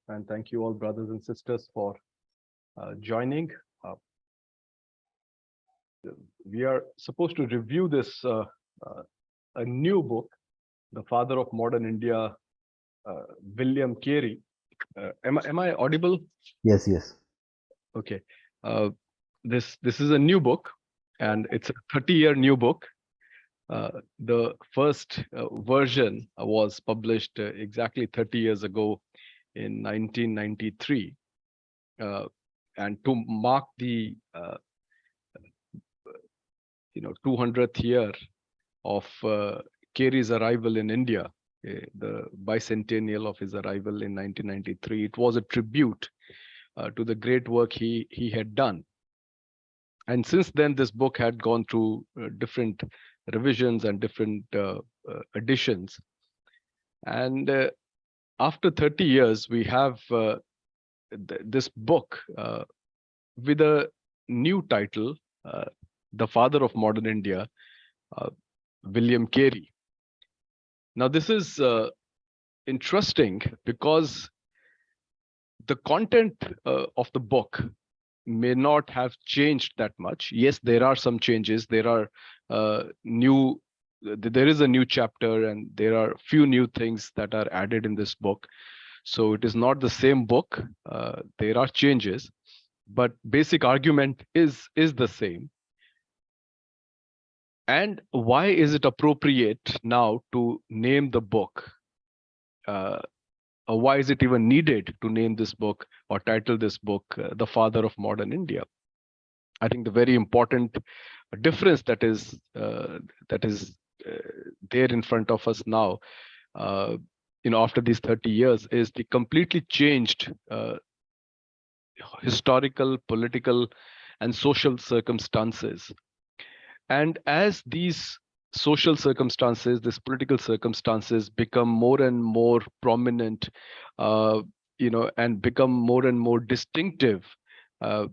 and thank you all, brothers and sisters, for joining. Uh, we are supposed to review this a new book, the father of modern India, William Carey. Am I audible? Yes, yes. Okay. Uh, this is a new book, and it's a 30-year new book. The first version was published exactly 30 years ago in 1993. And to mark the 200th year of Carey's arrival in India, the bicentennial of his arrival in 1993, it was a tribute to the great work he had done. And since then, this book had gone through different revisions and different editions. And after 30 years, we have this book with a new title, The Father of Modern India, William Carey. Now, this is interesting because the content of the book may not have changed that much. Yes, there are some changes. There are there is a new chapter, and there are few new things that are added in this book. So it is not the same book. There are changes, but basic argument is the same. And why is it appropriate now to name the book? Why is it even needed to name this book or title this book The Father of Modern India? I think the very important difference that is there in front of us now, after these 30 years, is the completely changed historical, political, and social circumstances. And as these social circumstances, these political circumstances become more and more prominent, and become more and more distinctive,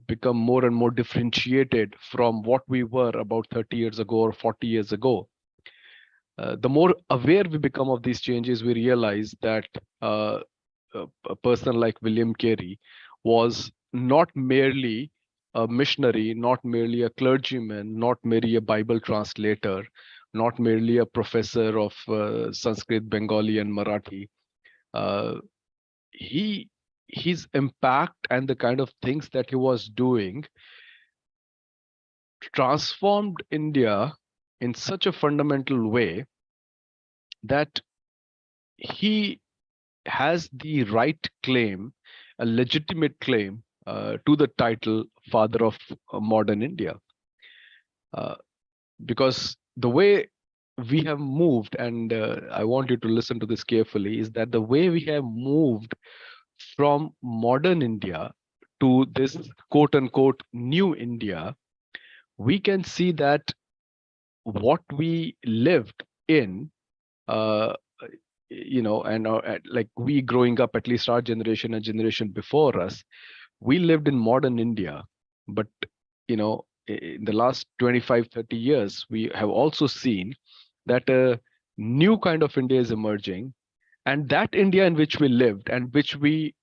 become more and more differentiated from what we were about 30 years ago or 40 years ago, the more aware we become of these changes, we realize that a person like William Carey was not merely a missionary, not merely a clergyman, not merely a Bible translator, not merely a professor of Sanskrit, Bengali, and Marathi. His impact and the kind of things that he was doing transformed India in such a fundamental way that he has the right claim, a legitimate claim to the title Father of Modern India. Because the way we have moved, and I want you to listen to this carefully, is that the way we have moved from modern India to this quote unquote new India, we can see that what we lived in, and like we growing up, at least our generation and generation before us, we lived in modern India. But, in the last 25, 30 years, we have also seen that a new kind of India is emerging. And that India in which we lived and which we,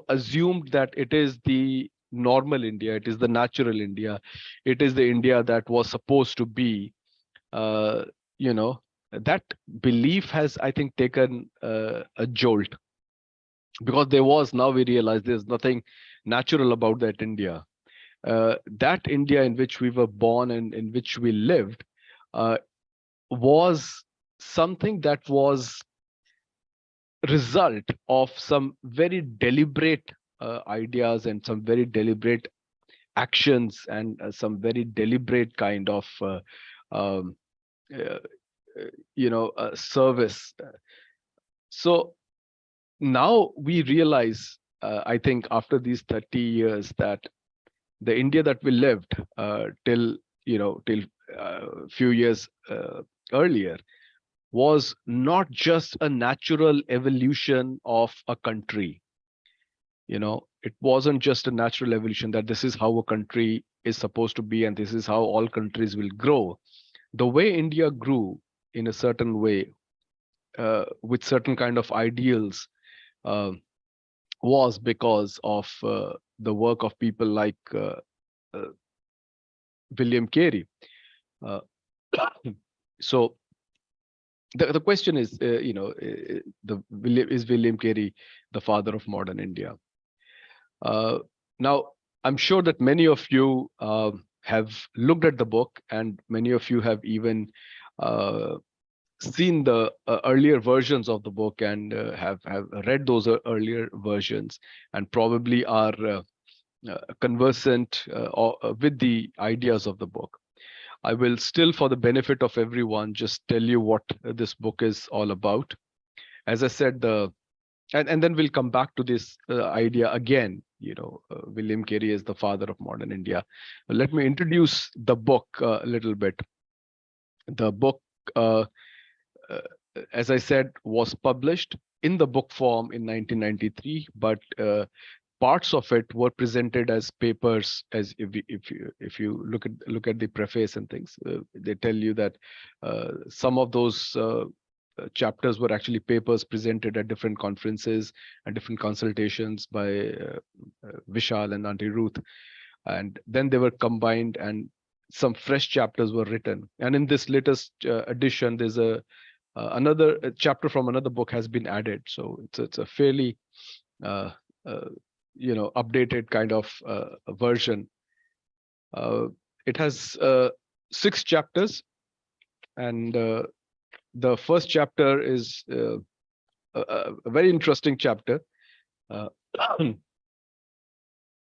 assumed that it is the normal India, it is the natural India, it is the India that was supposed to be, that belief has, I think, taken a jolt, because now we realize there's nothing natural about that India. That India in which we were born and in which we lived was something that was result of some very deliberate ideas and some very deliberate actions and some very deliberate kind of service. So now we realize, I think, after these 30 years, that the India that we lived till few years earlier was not just a natural evolution of a country. It wasn't just a natural evolution that this is how a country is supposed to be and this is how all countries will grow. The way India grew in a certain way, with certain kind of ideals, was because of the work of people like uh, William Carey. Uh, so the question is, is William Carey the father of modern India? Now, I'm sure that many of you have looked at the book, and many of you have even uh, seen the earlier versions of the book, and have read those earlier versions, and probably are conversant with the ideas of the book. I will still, for the benefit of everyone, just tell you what this book is all about. As I said, and then we'll come back to this idea again. William Carey is the father of modern India. Let me introduce the book a little bit. The book, uh, uh, as I said, was published in the book form in 1993, but parts of it were presented as papers. As if you look at the preface and things, they tell you that some of those chapters were actually papers presented at different conferences and different consultations by Vishal and Auntie Ruth, and then they were combined and some fresh chapters were written. And in this latest edition, there's another chapter from another book has been added. So it's a fairly uh, uh, updated kind of version. It has 6 chapters, and the first chapter is a very interesting chapter. Uh,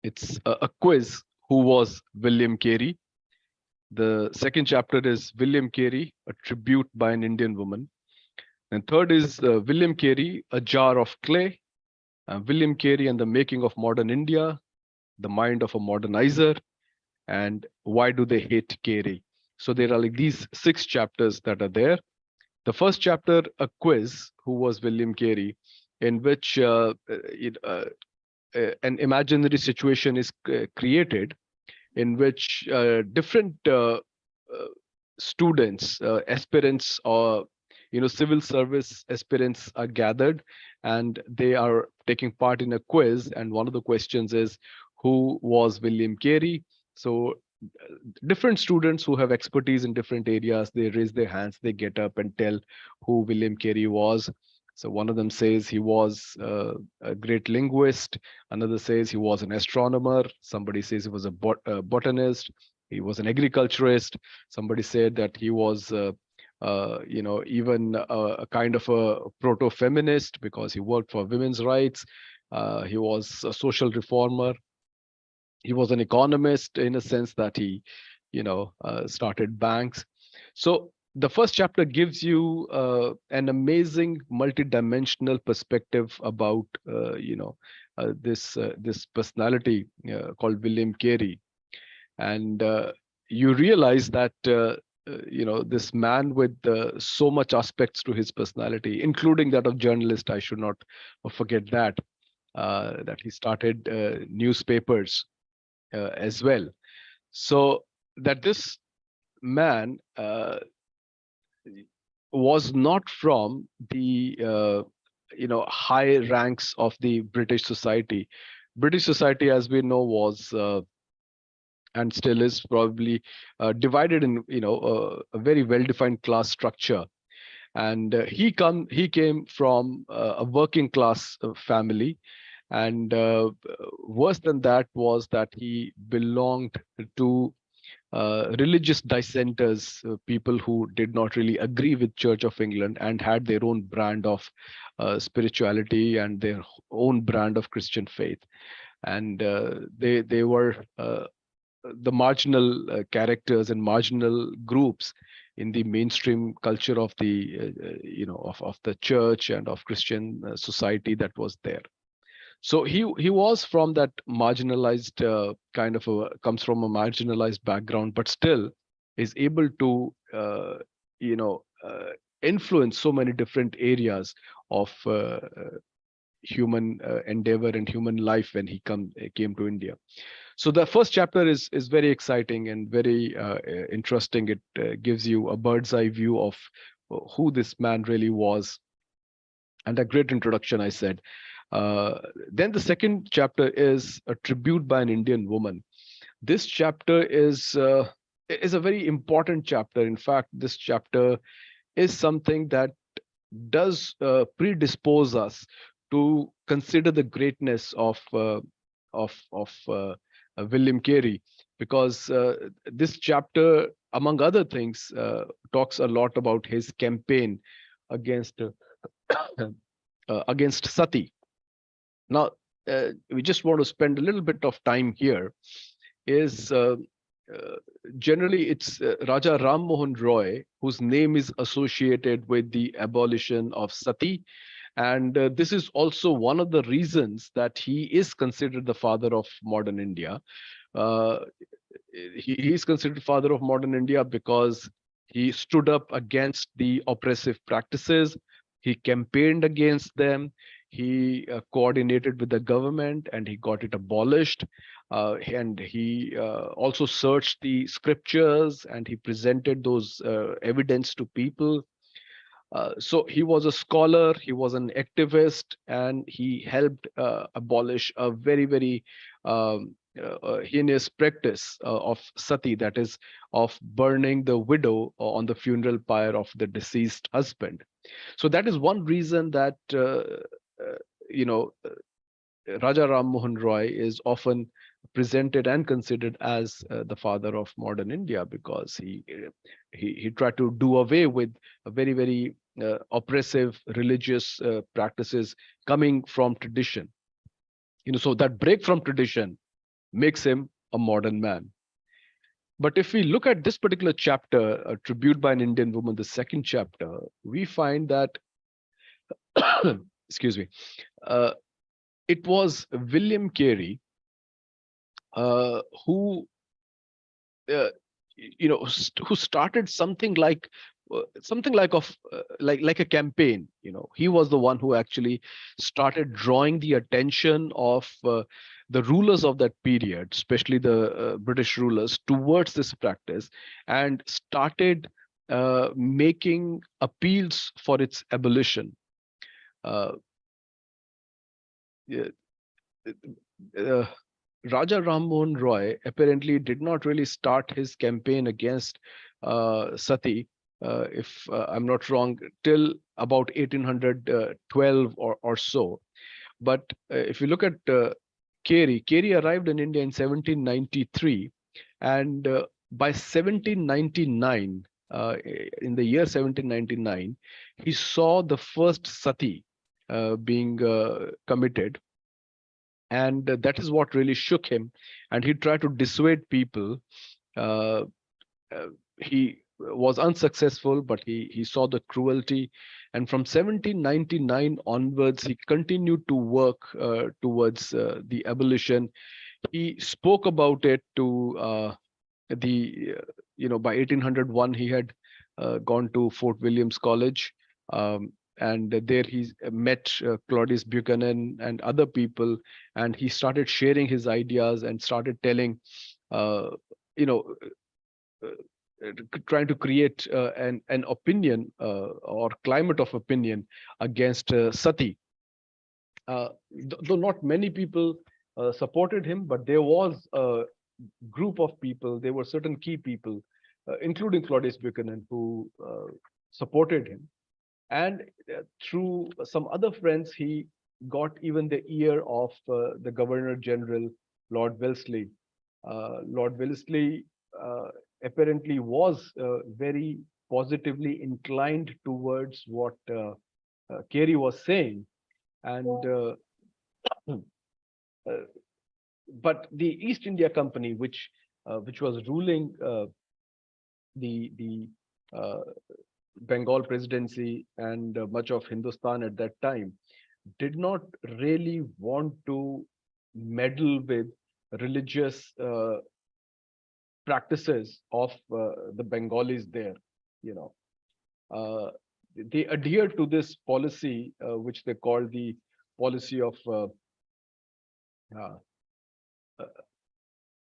it's a quiz. Who was William Carey? The second chapter is William Carey, a tribute by an Indian woman. And third is William Carey, a jar of clay. William Carey and the making of modern India, the mind of a modernizer, and why do they hate Carey? So there are like these 6 chapters that are there. The first chapter, a quiz, who was William Carey, in which an imaginary situation is created in which different students, aspirants, or civil service aspirants are gathered, and they are taking part in a quiz. And one of the questions is, who was William Carey? So different students who have expertise in different areas, they raise their hands, they get up and tell who William Carey was. So one of them says he was a great linguist. Another says he was an astronomer. Somebody says he was a botanist. He was an agriculturist. Somebody said that he was, even a kind of a proto-feminist because he worked for women's rights. He was a social reformer. He was an economist in a sense that he, started banks. So the first chapter gives you an amazing multidimensional perspective about this personality called William Carey, and you realize that this man with so much aspects to his personality, including that of journalist. I should not forget that he started newspapers as well. So that this man was not from the high ranks of the British society. British society, as we know, was and still is probably divided in a very well-defined class structure. And he came from a working class family, and worse than that was that he belonged to religious dissenters, people who did not really agree with Church of England and had their own brand of spirituality and their own brand of Christian faith. And they were the marginal characters and marginal groups in the mainstream culture of the of the church and of Christian society that was there. So he was from that marginalized comes from a marginalized background, but still is able to you know influence so many different areas of human endeavor and human life when he came to India. So the first chapter is very exciting and very interesting. It gives you a bird's eye view of who this man really was, and a great introduction, I said. Then the second chapter is a tribute by an Indian woman. This chapter is a very important chapter. In fact, this chapter is something that does predispose us to consider the greatness of William Carey, because this chapter, among other things, talks a lot about his campaign against against Sati. Now, we just want to spend a little bit of time here. Is Generally, it's Raja Ram Mohan Roy, whose name is associated with the abolition of Sati. And this is also one of the reasons that he is considered the father of modern India. Uh, he is considered father of modern India because he stood up against the oppressive practices. He campaigned against them. He coordinated with the government and he got it abolished. And he also searched the scriptures and he presented those evidence to people. So he was a scholar, he was an activist, and he helped abolish a very, very heinous practice of sati, that is, of burning the widow on the funeral pyre of the deceased husband. So that is one reason that you know Raja Ram Mohan Roy is often presented and considered as the father of modern India, because he tried to do away with a very, very oppressive religious practices coming from tradition. So that break from tradition makes him a modern man. But if we look at this particular chapter, a tribute by an Indian woman, the second chapter, we find that excuse me, uh, it was William Carey who uh, who started something like of like a campaign. He was the one who actually started drawing the attention of the rulers of that period, especially the British rulers, towards this practice, and started making appeals for its abolition. uh, yeah, uh, Raja Ram Mohan Roy apparently did not really start his campaign against Sati, if I'm not wrong, till about 1812 or so. But if you look at Carey arrived in India in 1793, and by 1799, in the year 1799, he saw the first Sati being committed, and that is what really shook him, and he tried to dissuade people. uh, he was unsuccessful, but he saw the cruelty, and from 1799 onwards he continued to work towards the abolition. He spoke about it to the by 1801 he had gone to Fort Williams College, and there he met Claudius Buchanan and other people, and he started sharing his ideas and started telling, uh, you know trying to create an opinion or climate of opinion against Sati. Though not many people supported him, but there was a group of people, there were certain key people, including Claudius Buchanan, who supported him. And through some other friends, he got even the ear of the Governor General, Lord Wellesley. Lord Wellesley apparently was very positively inclined towards what Carey was saying. And but the East India Company, which was ruling the Bengal presidency and much of Hindustan at that time, did not really want to meddle with religious practices of the Bengalis there. You know, they adhered to this policy, which they called the policy of uh,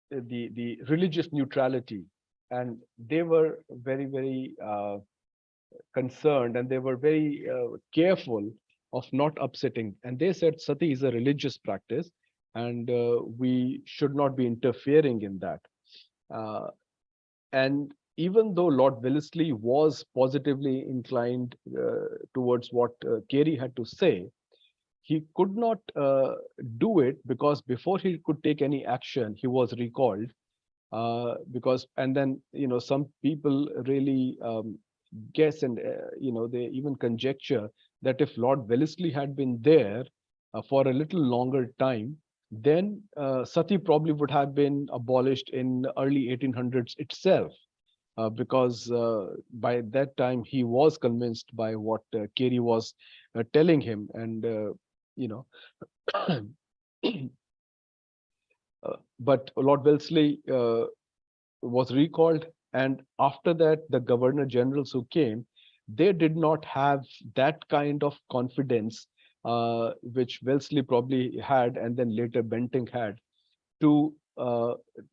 the religious neutrality, and they were very, very concerned, and they were very careful of not upsetting. And they said sati is a religious practice, and we should not be interfering in that. Uh, and even though Lord Wellesley was positively inclined towards what Carey had to say, he could not do it, because before he could take any action, he was recalled. Because, and then, some people really guess, and they even conjecture that if Lord Wellesley had been there for a little longer time, then sati probably would have been abolished in early 1800s itself, because by that time he was convinced by what Carey was telling him. And you know but Lord Wellesley was recalled, and after that the governor generals who came, they did not have that kind of confidence which Wellesley probably had, and then later Bentinck had, to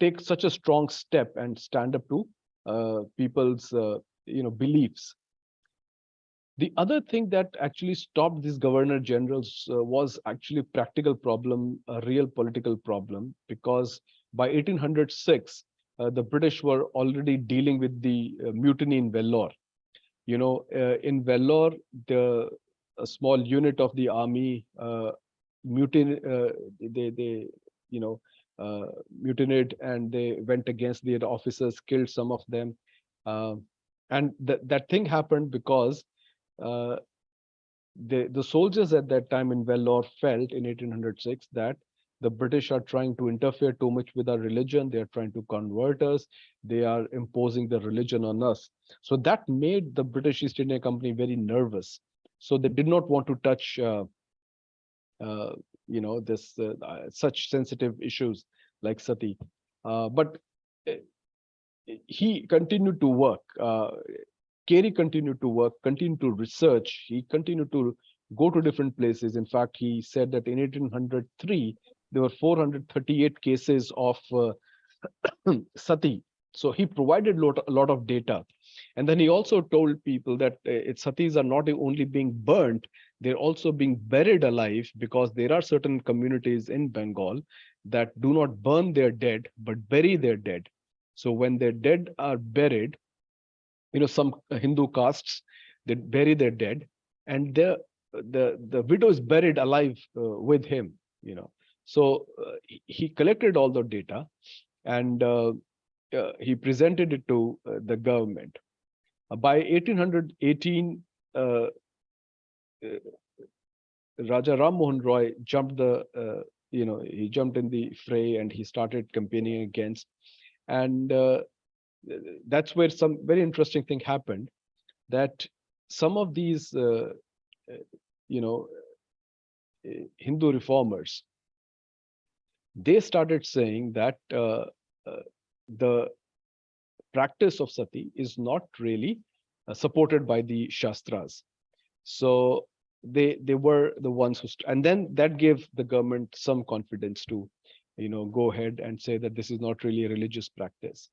take such a strong step and stand up to people's beliefs. The other thing that actually stopped these governor generals was actually a practical problem, a real political problem, because by 1806, the British were already dealing with the mutiny in Vellore. In Vellore, a small unit of the army they mutinied, and they went against the officers, killed some of them. Uh, and that thing happened because uh, the soldiers at that time in Vellore felt in 1806 that the British are trying to interfere too much with our religion. They are trying to convert us. They are imposing the religion on us. So that made the British East India Company very nervous. So they did not want to touch, uh, this such sensitive issues like sati. But he continued to work. Carey continued to work, continued to research. He continued to go to different places. In fact, he said that in 1803, there were 438 cases of sati. So he provided a lot of data. And then he also told people that satis are not only being burnt, they're also being buried alive, because there are certain communities in Bengal that do not burn their dead, but bury their dead. So when their dead are buried, some Hindu castes, they bury their dead, and the widow is buried alive with him. So he collected all the data, and he presented it to the government. By 1818, uh, Raja Ram Mohan Roy he jumped in the fray, and he started campaigning against. And that's where some very interesting thing happened, that some of these you know Hindu reformers, they started saying that the practice of sati is not really supported by the shastras. So they were the ones who and then that gave the government some confidence to go ahead and say that this is not really a religious practice.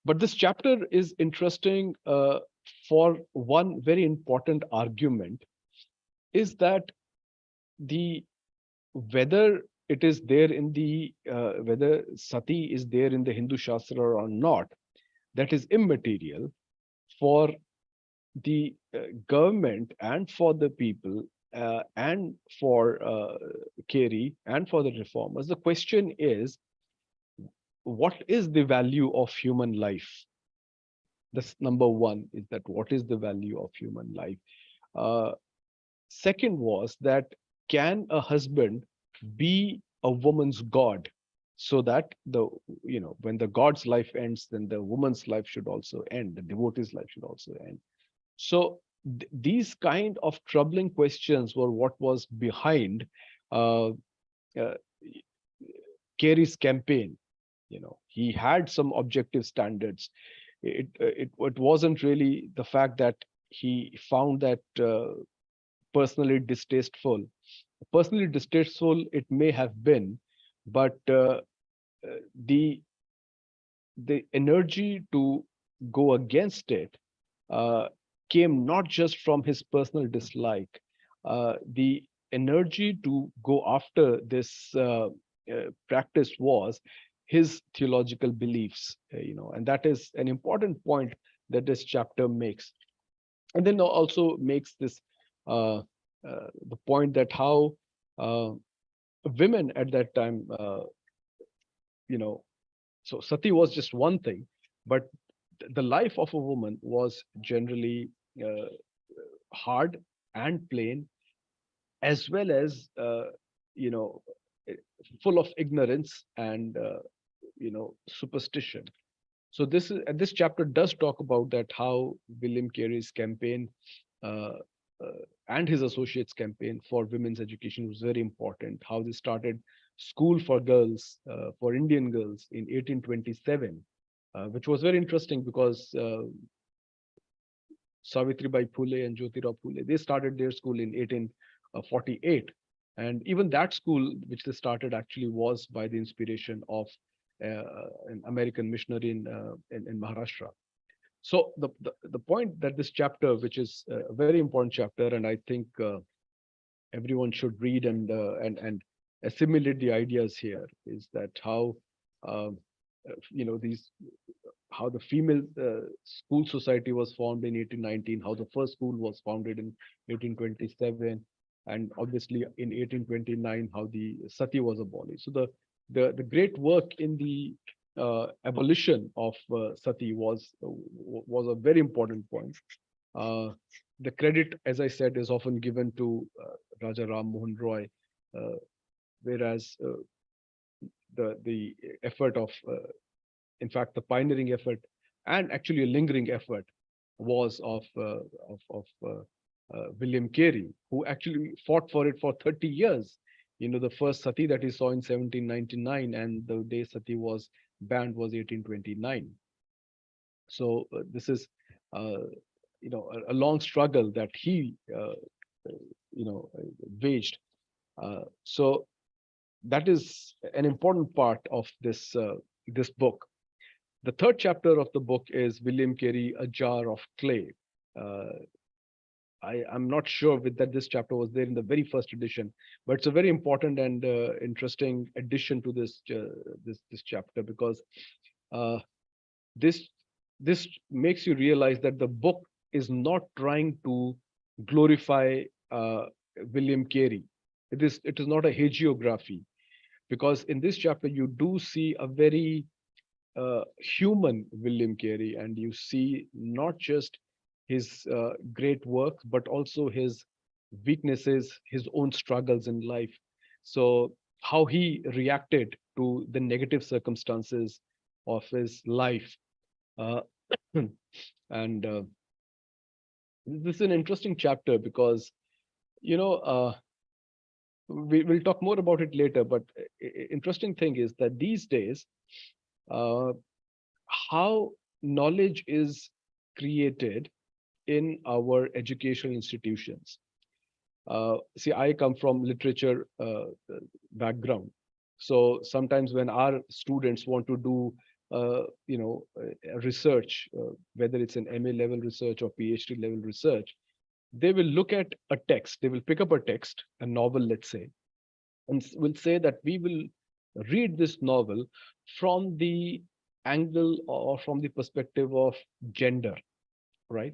But this chapter is interesting for one very important argument, is that the whether it is there in the whether sati is there in the Hindu Shastra or not, that is immaterial for the government and for the people and for Carey and for the reformers. The question is, what is the value of human life? That's number one, is that what is the value of human life? Uh, Second was that, can a husband be a woman's god, so that when the god's life ends, then the woman's life should also end, the devotee's life should also end. So these kind of troubling questions were what was behind uh, uh, Carey's campaign. He had some objective standards. It wasn't really the fact that he found that personally distasteful. Personally distasteful it may have been, but the energy to go against it came not just from his personal dislike, the energy to go after this practice was his theological beliefs, and that is an important point that this chapter makes. And then also makes this the point that how uh, women at that time, you know, so sati was just one thing, but the life of a woman was generally uh, hard and plain, as well as you know eh, full of ignorance and superstition. So this chapter does talk about that, how William Carey's campaign uh, and his associates campaign for women's education was very important, how they started school for girls, for Indian girls in 1827, which was very interesting because Savitribai Phule and Jyotirao Phule, they started their school in 1848. And even that school, which they started, actually was by the inspiration of an American missionary in Maharashtra. So the point that this chapter, which is a very important chapter, and I think everyone should read and assimilate the ideas here, is that how um, these how the female school society was formed in 1819, how the first school was founded in 1827, and obviously in 1829 how the sati was abolished. So the great work in the abolition of sati was a very important point. Uh, the credit, as I said, is often given to Raja Ram Mohan Roy, uh, whereas the effort of in fact, the pioneering effort and actually a lingering effort was of William Carey, who actually fought for it for 30 years. The first sati that he saw in 1799, and the day sati was banned was 1829. So this is, uh, a long struggle that he, waged. So that is an important part of this book. The third chapter of the book is William Carey, A Jar of Clay. Uh, I'm not sure that this chapter was there in the very first edition, but it's a very important and interesting addition to this chapter, because uh, this this makes you realize that the book is not trying to glorify William Carey. It is not a hagiography, because in this chapter you do see a very human William Carey, and you see not just his great work, but also his weaknesses, his own struggles in life. So, how he reacted to the negative circumstances of his life. Uh, and this is an interesting chapter because, you know, we'll talk more about it later, but interesting thing is that these days, uh, how knowledge is created in our educational institutions. See, I come from literature background, so sometimes when our students want to do, research, whether it's an MA level research or PhD level research, they will look at a text. They will pick up a text, a novel, let's say, and will say that we will read this novel from the angle or from the perspective of gender, right?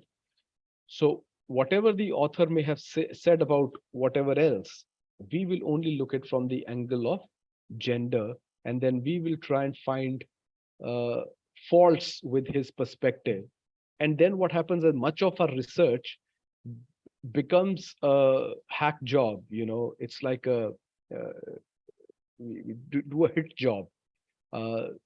So whatever the author may have said about whatever else, we will only look at from the angle of gender, and then we will try and find uh, faults with his perspective. And then what happens is much of our research becomes a hack job. It's like uh, we do a hit job.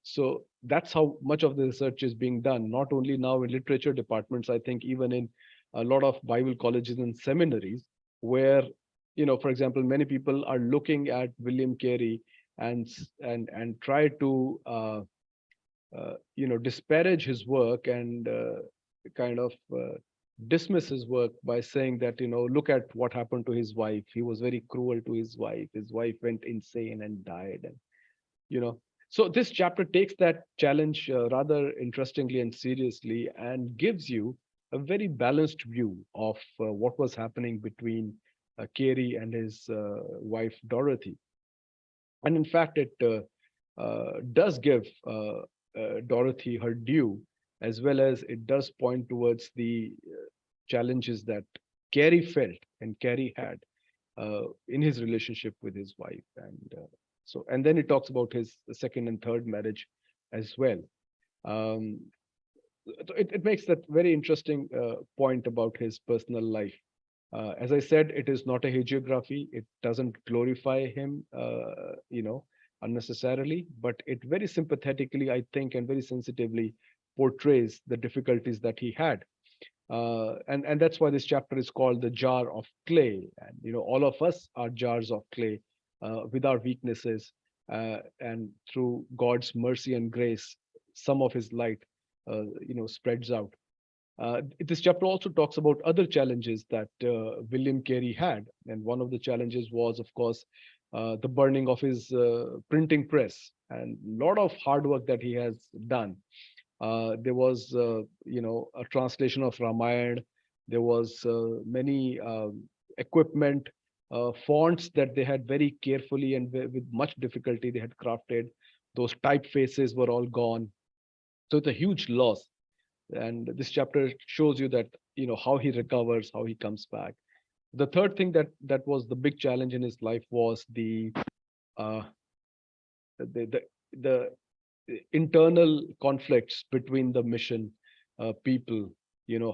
So that's how much of the research is being done, not only now in literature departments, I think even in a lot of Bible colleges and seminaries, where, for example, many people are looking at William Carey and try to, disparage his work and kind of dismiss his work by saying that, look at what happened to his wife. He was very cruel to his wife. His wife went insane and died. And you know so this chapter takes that challenge rather interestingly and seriously, and gives you a very balanced view of what was happening between Carey and his wife Dorothy. And in fact, it does give Dorothy her due, as well as it does point towards the challenges that Carey felt and Carey had in his relationship with his wife. And then it talks about his second and third marriage as well. Um, it makes that very interesting point about his personal life. As I said, it is not a hagiography. It doesn't glorify him, unnecessarily, but it very sympathetically, I think, and very sensitively portrays the difficulties that he had. And that's why this chapter is called the jar of clay. And all of us are jars of clay with our weaknesses, and through God's mercy and grace, some of His light, spreads out. This chapter also talks about other challenges that William Carey had, and one of the challenges was, of course, the burning of his printing press, and a lot of hard work that he has done. There was, a translation of Ramayana. There was many equipment, fonts that they had very carefully and with much difficulty they had crafted. Those typefaces were all gone. So it's a huge loss. And this chapter shows you that, how he recovers, how he comes back. The third thing that was the big challenge in his life was uh, the the internal conflicts between the mission people.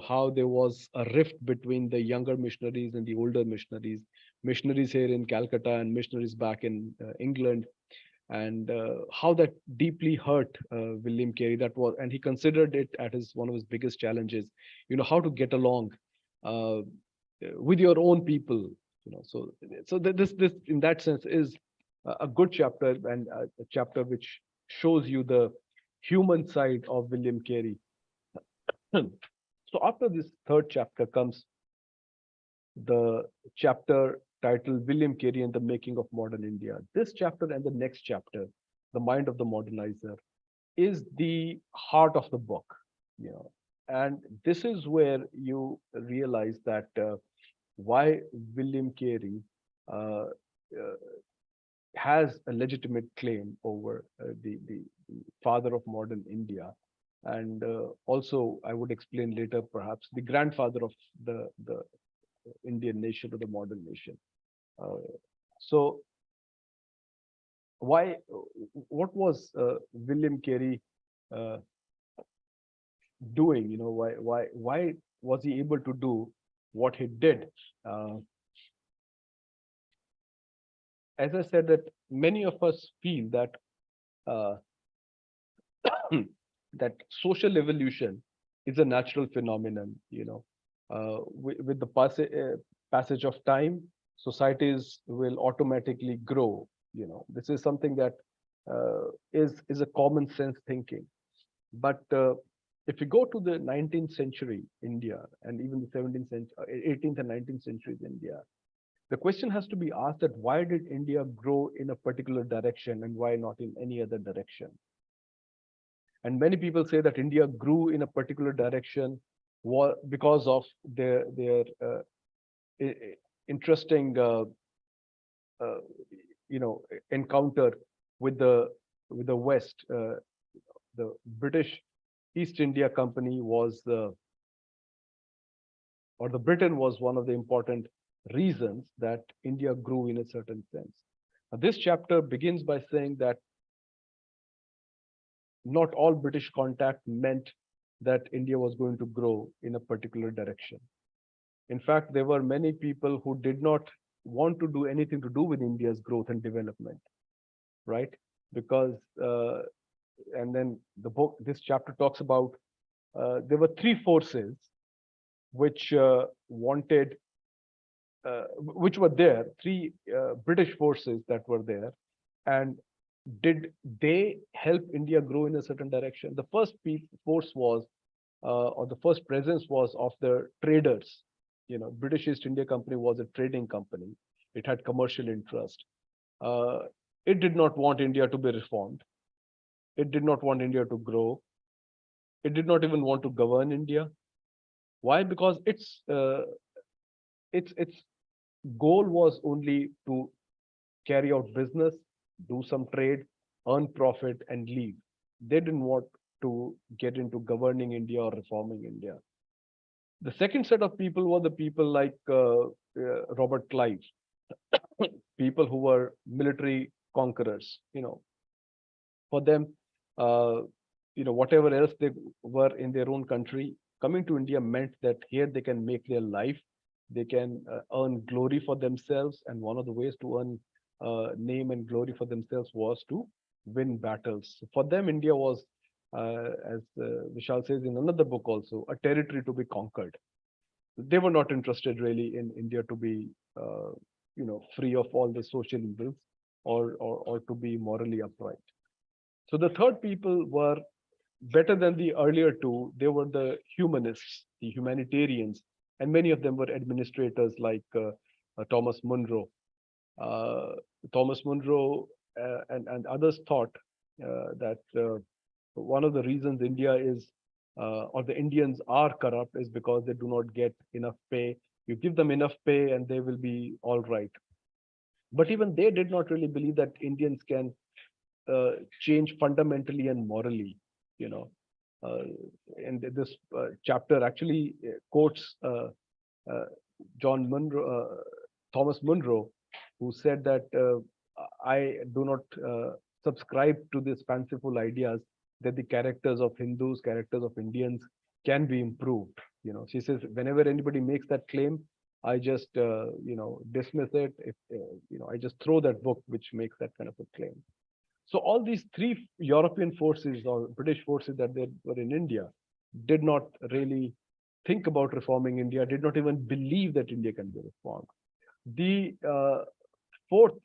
How there was a rift between the younger missionaries and the older missionaries here in Calcutta and missionaries back in England, and how that deeply hurt William Carey. And he considered it as one of his biggest challenges. How to get along uh, with your own people. This in that sense is a good chapter, and a chapter which shows you the human side of William Carey. So after this third chapter comes the chapter titled William Carey and the Making of Modern India. This chapter and the next chapter, The Mind of the Modernizer, is the heart of the book. And this is where you realize that why William Carey uh, uh, has a legitimate claim over the father of modern India. And also, I would explain later, perhaps, the grandfather of the Indian nation or the modern nation. Uh, so, why? What was William Carey uh, doing? Why was he able to do what he did? Uh, as I said, that many of us feel that uh, that social evolution is a natural phenomenon. With the passage of time, societies will automatically grow. This is something that is a common sense thinking. But if you go to the 19th century India, and even the 17th century, 18th and 19th centuries India, the question has to be asked that why did India grow in a particular direction and why not in any other direction? And many people say that India grew in a particular direction because of their interesting uh, encounter with the West. The British East India Company was or the Britain was one of the important reasons that India grew in a certain sense. Now, this chapter begins by saying that not all British contact meant that India was going to grow in a particular direction. In fact, there were many people who did not want to do anything to do with India's growth and development, right? Because, and then this chapter talks about there were three forces which wanted, which were there, three British forces that were there, and did they help India grow in a certain direction? The first force was, or the first presence was of the traders. British East India Company was a trading company. It had commercial interest. Uh, it did not want India to be reformed. It did not want India to grow. It did not even want to govern India. Why? Because it's goal was only to carry out business, do some trade, earn profit, and leave. They didn't want to get into governing India or reforming India. The second set of people were the people like Robert Clive, people who were military conquerors. For them, uh, whatever else they were in their own country, coming to India meant that here they can make their life, they can earn glory for themselves, and one of the ways to earn name and glory for themselves was to win battles. So for them, India was, as Vishal says in another book also, a territory to be conquered. They were not interested really in India to be, free of all the social evils or to be morally upright. So the third people were better than the earlier two. They were the humanists, the humanitarians, and many of them were administrators like Thomas Munro. Uh, Thomas Munro and others thought that one of the reasons India is or the Indians are corrupt is because they do not get enough pay. You give them enough pay and they will be all right. But even they did not really believe that Indians can change fundamentally and morally. You know, uh, and this chapter actually quotes uh, John Munro, Thomas Munro, who said that I do not subscribe to these fanciful ideas that the characters of Hindus, characters of Indians can be improved. She says whenever anybody makes that claim, I just dismiss it. If I just throw that book which makes that kind of a claim. So all these three European forces or British forces that they were in India did not really think about reforming India, did not even believe that India can be reformed. The fourth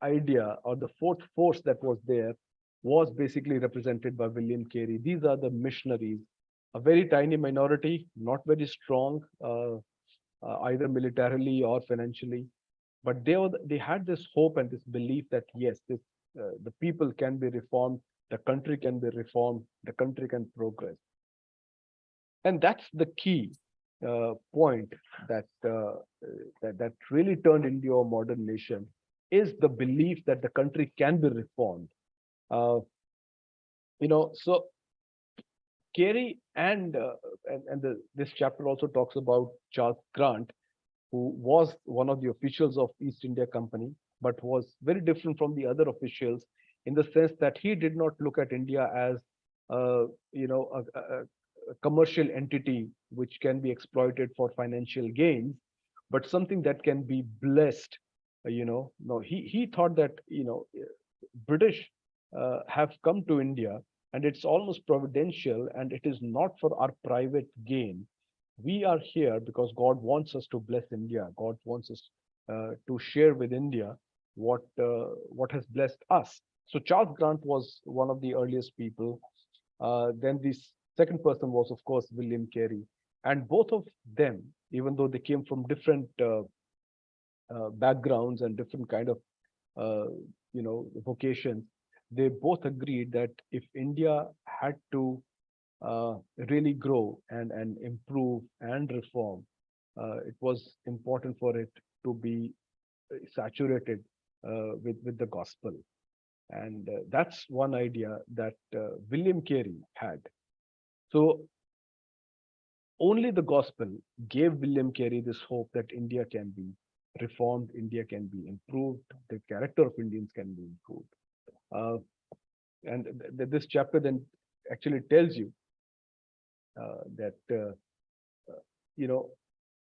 idea or the fourth force that was there was basically represented by William Carey. These are the missionaries, a very tiny minority, not very strong, either militarily or financially, but they had this hope and this belief that yes, the people can be reformed, the country can be reformed, the country can progress. And that's the key point that, that really turned India a modern nation, is the belief that the country can be reformed. Uh, so Carey and this chapter also talks about Charles Grant, who was one of the officials of East India Company, but was very different from the other officials in the sense that he did not look at India as, a commercial entity which can be exploited for financial gains, but something that can be blessed. No, he thought that British have come to India, and it's almost providential, and it is not for our private gain. We are here because God wants us to bless India. God wants us to share with India what has blessed us. So Charles Grant was one of the earliest people. Then the second person was, of course, William Carey, and both of them, even though they came from different backgrounds and different kind of vocations, they both agreed that if India had to really grow and improve and reform, it was important for it to be saturated with the gospel. And that's one idea that William Carey had. So only the gospel gave William Carey this hope that India can be reformed, India can be improved, the character of Indians can be improved. Uh, and this chapter then actually tells you that you know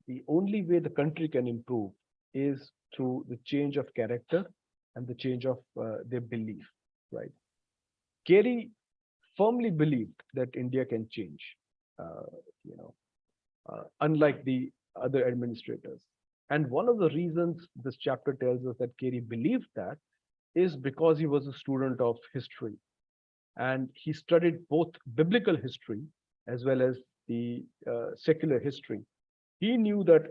the only way the country can improve is through the change of character and the change of their belief, right? Carey firmly believed that India can change, uh, you know, unlike the other administrators. And one of the reasons this chapter tells us that Carey believed that is because he was a student of history, and he studied both biblical history as well as the secular history. He knew that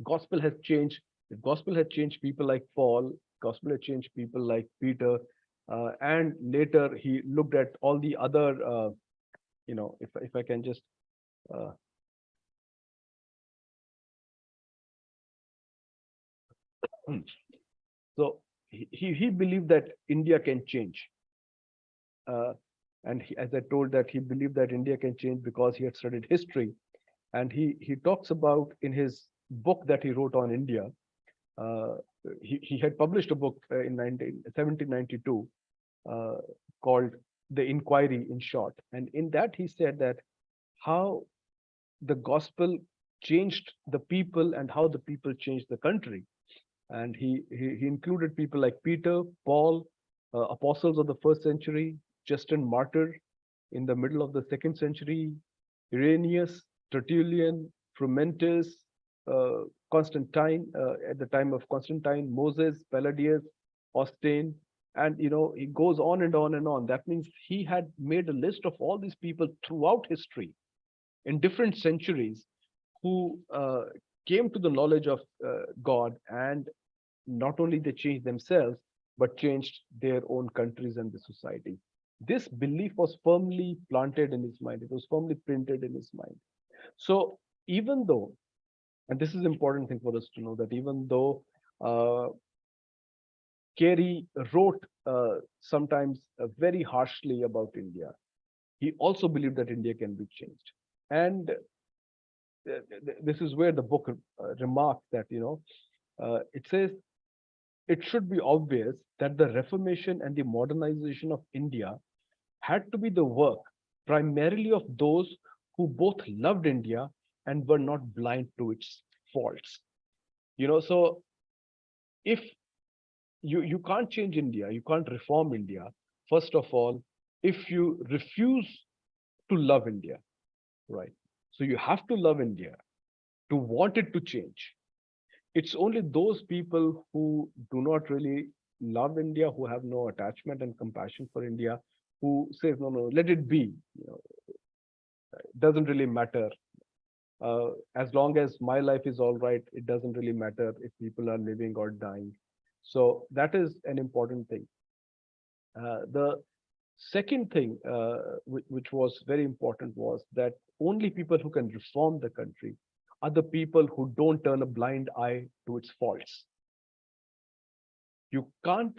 gospel has changed. The gospel had changed people like Paul. Gospel had changed people like Peter, and later he looked at all the other. If I can just uh, So he believed that India can change. Uh, and as I told that he believed that India can change because he had studied history. And he talks about in his book that he wrote on India, uh, he had published a book in 1792 uh, called The Inquiry in short. And in that he said that how the gospel changed the people and how the people changed the country. And he included people like Peter, Paul, apostles of the first century, Justin Martyr in the middle of the second century, Irenaeus, Tertullian, Frumentius, uh, Constantine at the time of Constantine, Moses, Palladius, Austin, and he goes on and on and on. That means he had made a list of all these people throughout history in different centuries who came to the knowledge of God, and not only they changed themselves, but changed their own countries and the society. This belief was firmly planted in his mind. It was firmly printed in his mind. So even though, and this is important thing for us to know, that even though uh, Carey wrote sometimes very harshly about India, he also believed that India can be changed. And this is where the book remarks that, it says, it should be obvious that the Reformation and the modernization of India had to be the work primarily of those who both loved India and were not blind to its faults. So if you can't change India, you can't reform India, first of all, if you refuse to love India, right? So you have to love India to want it to change. It's only those people who do not really love India, who have no attachment and compassion for India, who says, no, no, let it be. It doesn't really matter. As long as my life is all right, it doesn't really matter if people are living or dying. So that is an important thing. The second thing, which was very important, was that only people who can reform the country are the people who don't turn a blind eye to its faults. You can't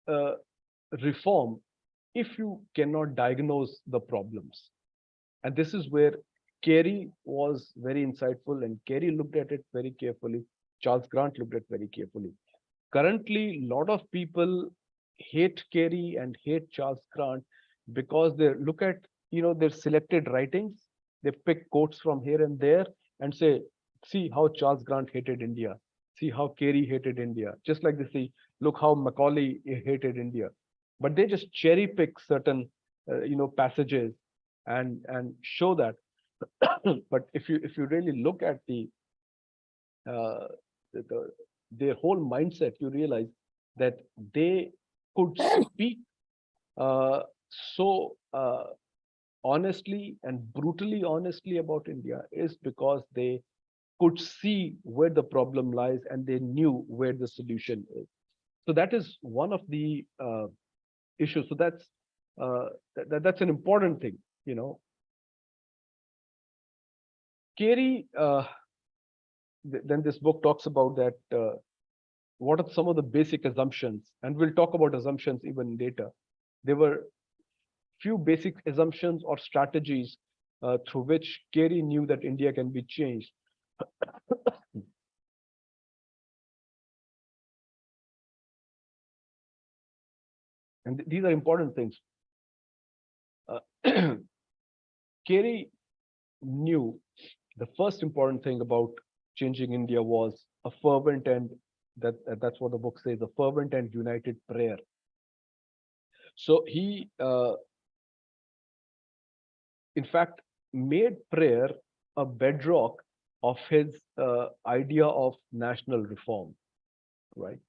uh, reform if you cannot diagnose the problems. And this is where Carey was very insightful, and Carey looked at it very carefully. Charles Grant looked at it very carefully. Currently, a lot of people hate Carey and hate Charles Grant because they look at their selected writings, they pick quotes from here and there and say, see how Charles Grant hated India, see how Carey hated India, just like they see, look how Macaulay hated India. But they just cherry pick certain passages and show that. But if you really look at uh, the their whole mindset, you realize that they could speak uh, so honestly and brutally honestly about India is because they could see where the problem lies and they knew where the solution is. So that is one of the issues. So that's an important thing. Carey, then this book talks about that. What are some of the basic assumptions? And we'll talk about assumptions even later. There were few basic assumptions or strategies through which Carey knew that India can be changed. And these are important things. Carey knew the first important thing about changing India was a fervent and that's what the book says, a fervent and united prayer. So he, in fact, made prayer a bedrock of his idea of national reform, right?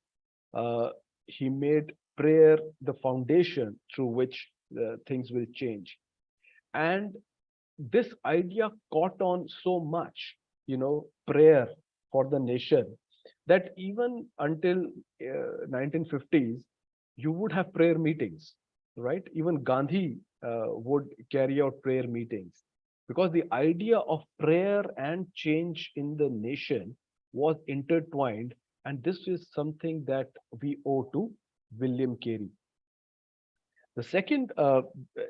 He made prayer the foundation through which things will change. And this idea caught on so much, prayer for the nation, that even until 1950s, you would have prayer meetings, right? Even Gandhi would carry out prayer meetings because the idea of prayer and change in the nation was intertwined And this is something that we owe to William Carey. The second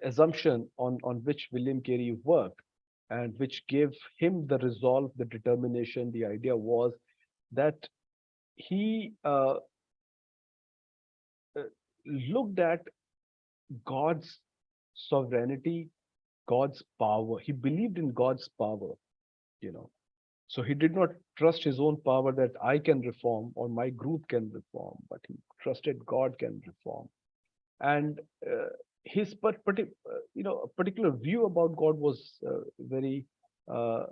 assumption on which William Carey worked and which gave him the resolve, the determination, the idea was that he looked at God's sovereignty, God's power. He believed in God's power, you know. So he did not trust his own power that I can reform or my group can reform, but he trusted God can reform. And his a particular view about God uh,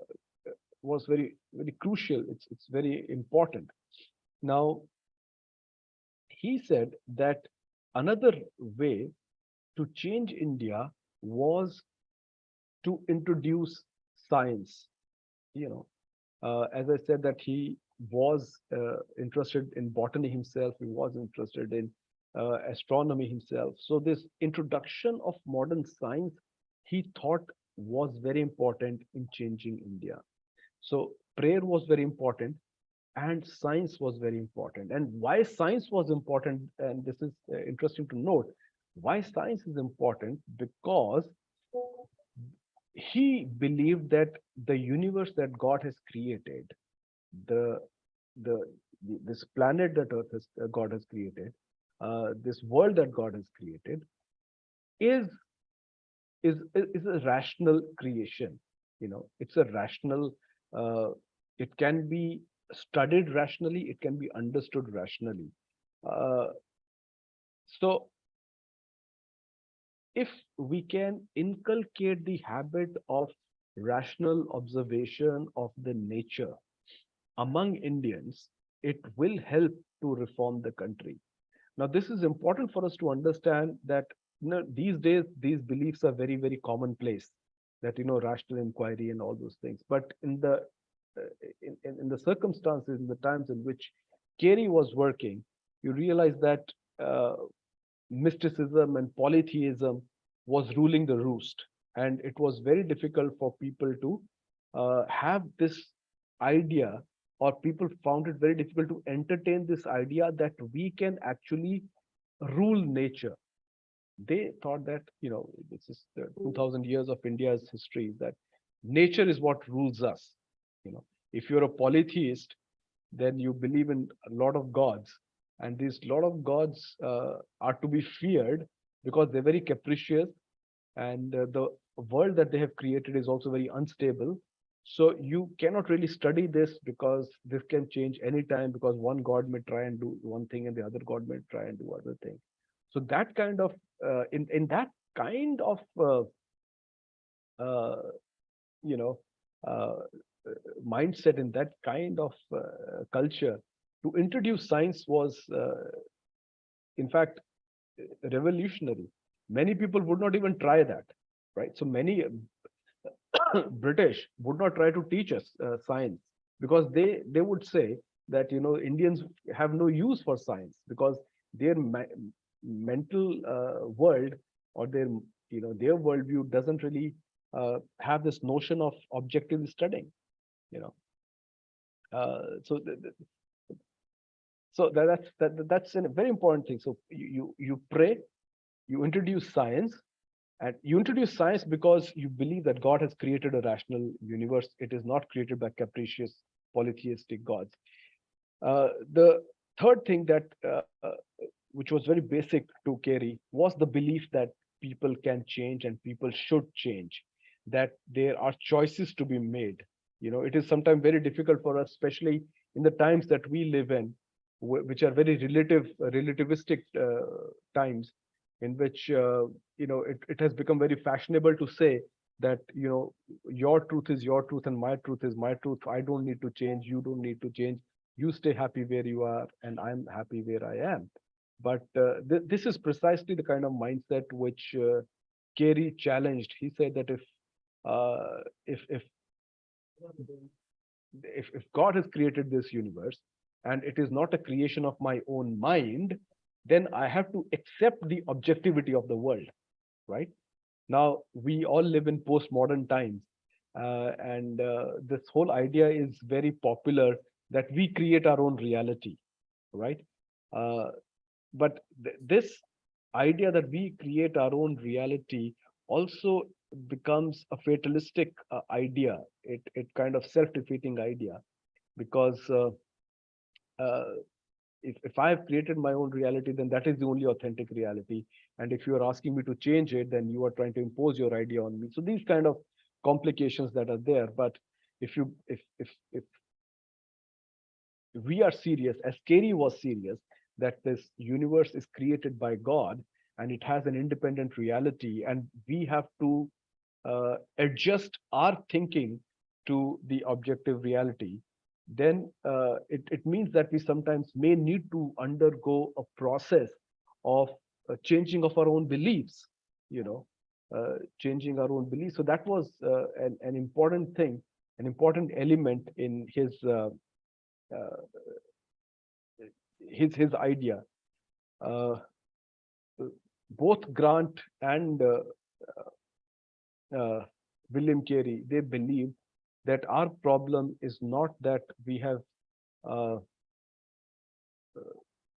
was very crucial. It's very important. Now he said that another way to change India was to introduce science. You know, as I said, that he was interested in botany himself. He was interested in astronomy himself. So this introduction of modern science, he thought was very important in changing India. So prayer was very important, and science was very important. And why science was important, and this is interesting to note, why science is important, because he believed that the universe that God has created, the the this planet that Earth has God has created, this world that God has created, is is a rational creation. You know, it's a rational. Uh, it can be studied rationally. It can be understood rationally. Uh, so if we can inculcate the habit of rational observation of the nature among Indians, it will help to reform the country. Now, this is important for us to understand that, these days these beliefs are very commonplace. That, rational inquiry and all those things. But in the circumstances, in the times in which Carey was working, you realize that uh, mysticism and polytheism was ruling the roost, and it was very difficult for people to have this idea, or people found it very difficult to entertain this idea that we can actually rule nature. They thought that, this is the 2000 years of India's history, that nature is what rules us. If you're a polytheist, then you believe in a lot of gods, and these lot of gods are to be feared because they're very capricious, and the world that they have created is also very unstable. So you cannot really study this, because this can change anytime, because one god may try and do one thing and the other god may try and do other thing. So that kind of in that kind of uh, you know uh, mindset, in that kind of culture, to introduce science was in fact revolutionary. Many people would not even try that, right? So many British would not try to teach us science, because they would say that, Indians have no use for science, because their mental world, or their worldview doesn't really have this notion of objective studying. You know, so that's a very important thing. So you pray, you introduce science, and you introduce science because you believe that God has created a rational universe. It is not created by capricious polytheistic gods. The third thing that, which was very basic to Carey, was the belief that people can change and people should change, that there are choices to be made. It is sometimes very difficult for us, especially in the times that we live in, which are very relativistic times, in which it has become very fashionable to say that, your truth is your truth and my truth is my truth. I don't need to change. You don't need to change. You stay happy where you are, and I'm happy where I am. But this is precisely the kind of mindset which Carey challenged. He said that uh, if if if God has created this universe, and it is not a creation of my own mind, then I have to accept the objectivity of the world, right? Now, we all live in postmodern times, and this whole idea is very popular, that we create our own reality. right? But this idea that we create our own reality also becomes a fatalistic idea. It kind of self-defeating idea, because uh, if I have created my own reality, then that is the only authentic reality. And if you are asking me to change it, then you are trying to impose your idea on me. So these kind of complications that are there. But if we are serious, as Carey was serious, that this universe is created by God and it has an independent reality, and we have to adjust our thinking to the objective reality, then it means that we sometimes may need to undergo a process of changing of our own beliefs, you know, changing our own beliefs. So that was an important thing, an important element in uh, his idea. Uh, Both Grant and uh, William Carey, they believe that our problem is not that we have, uh,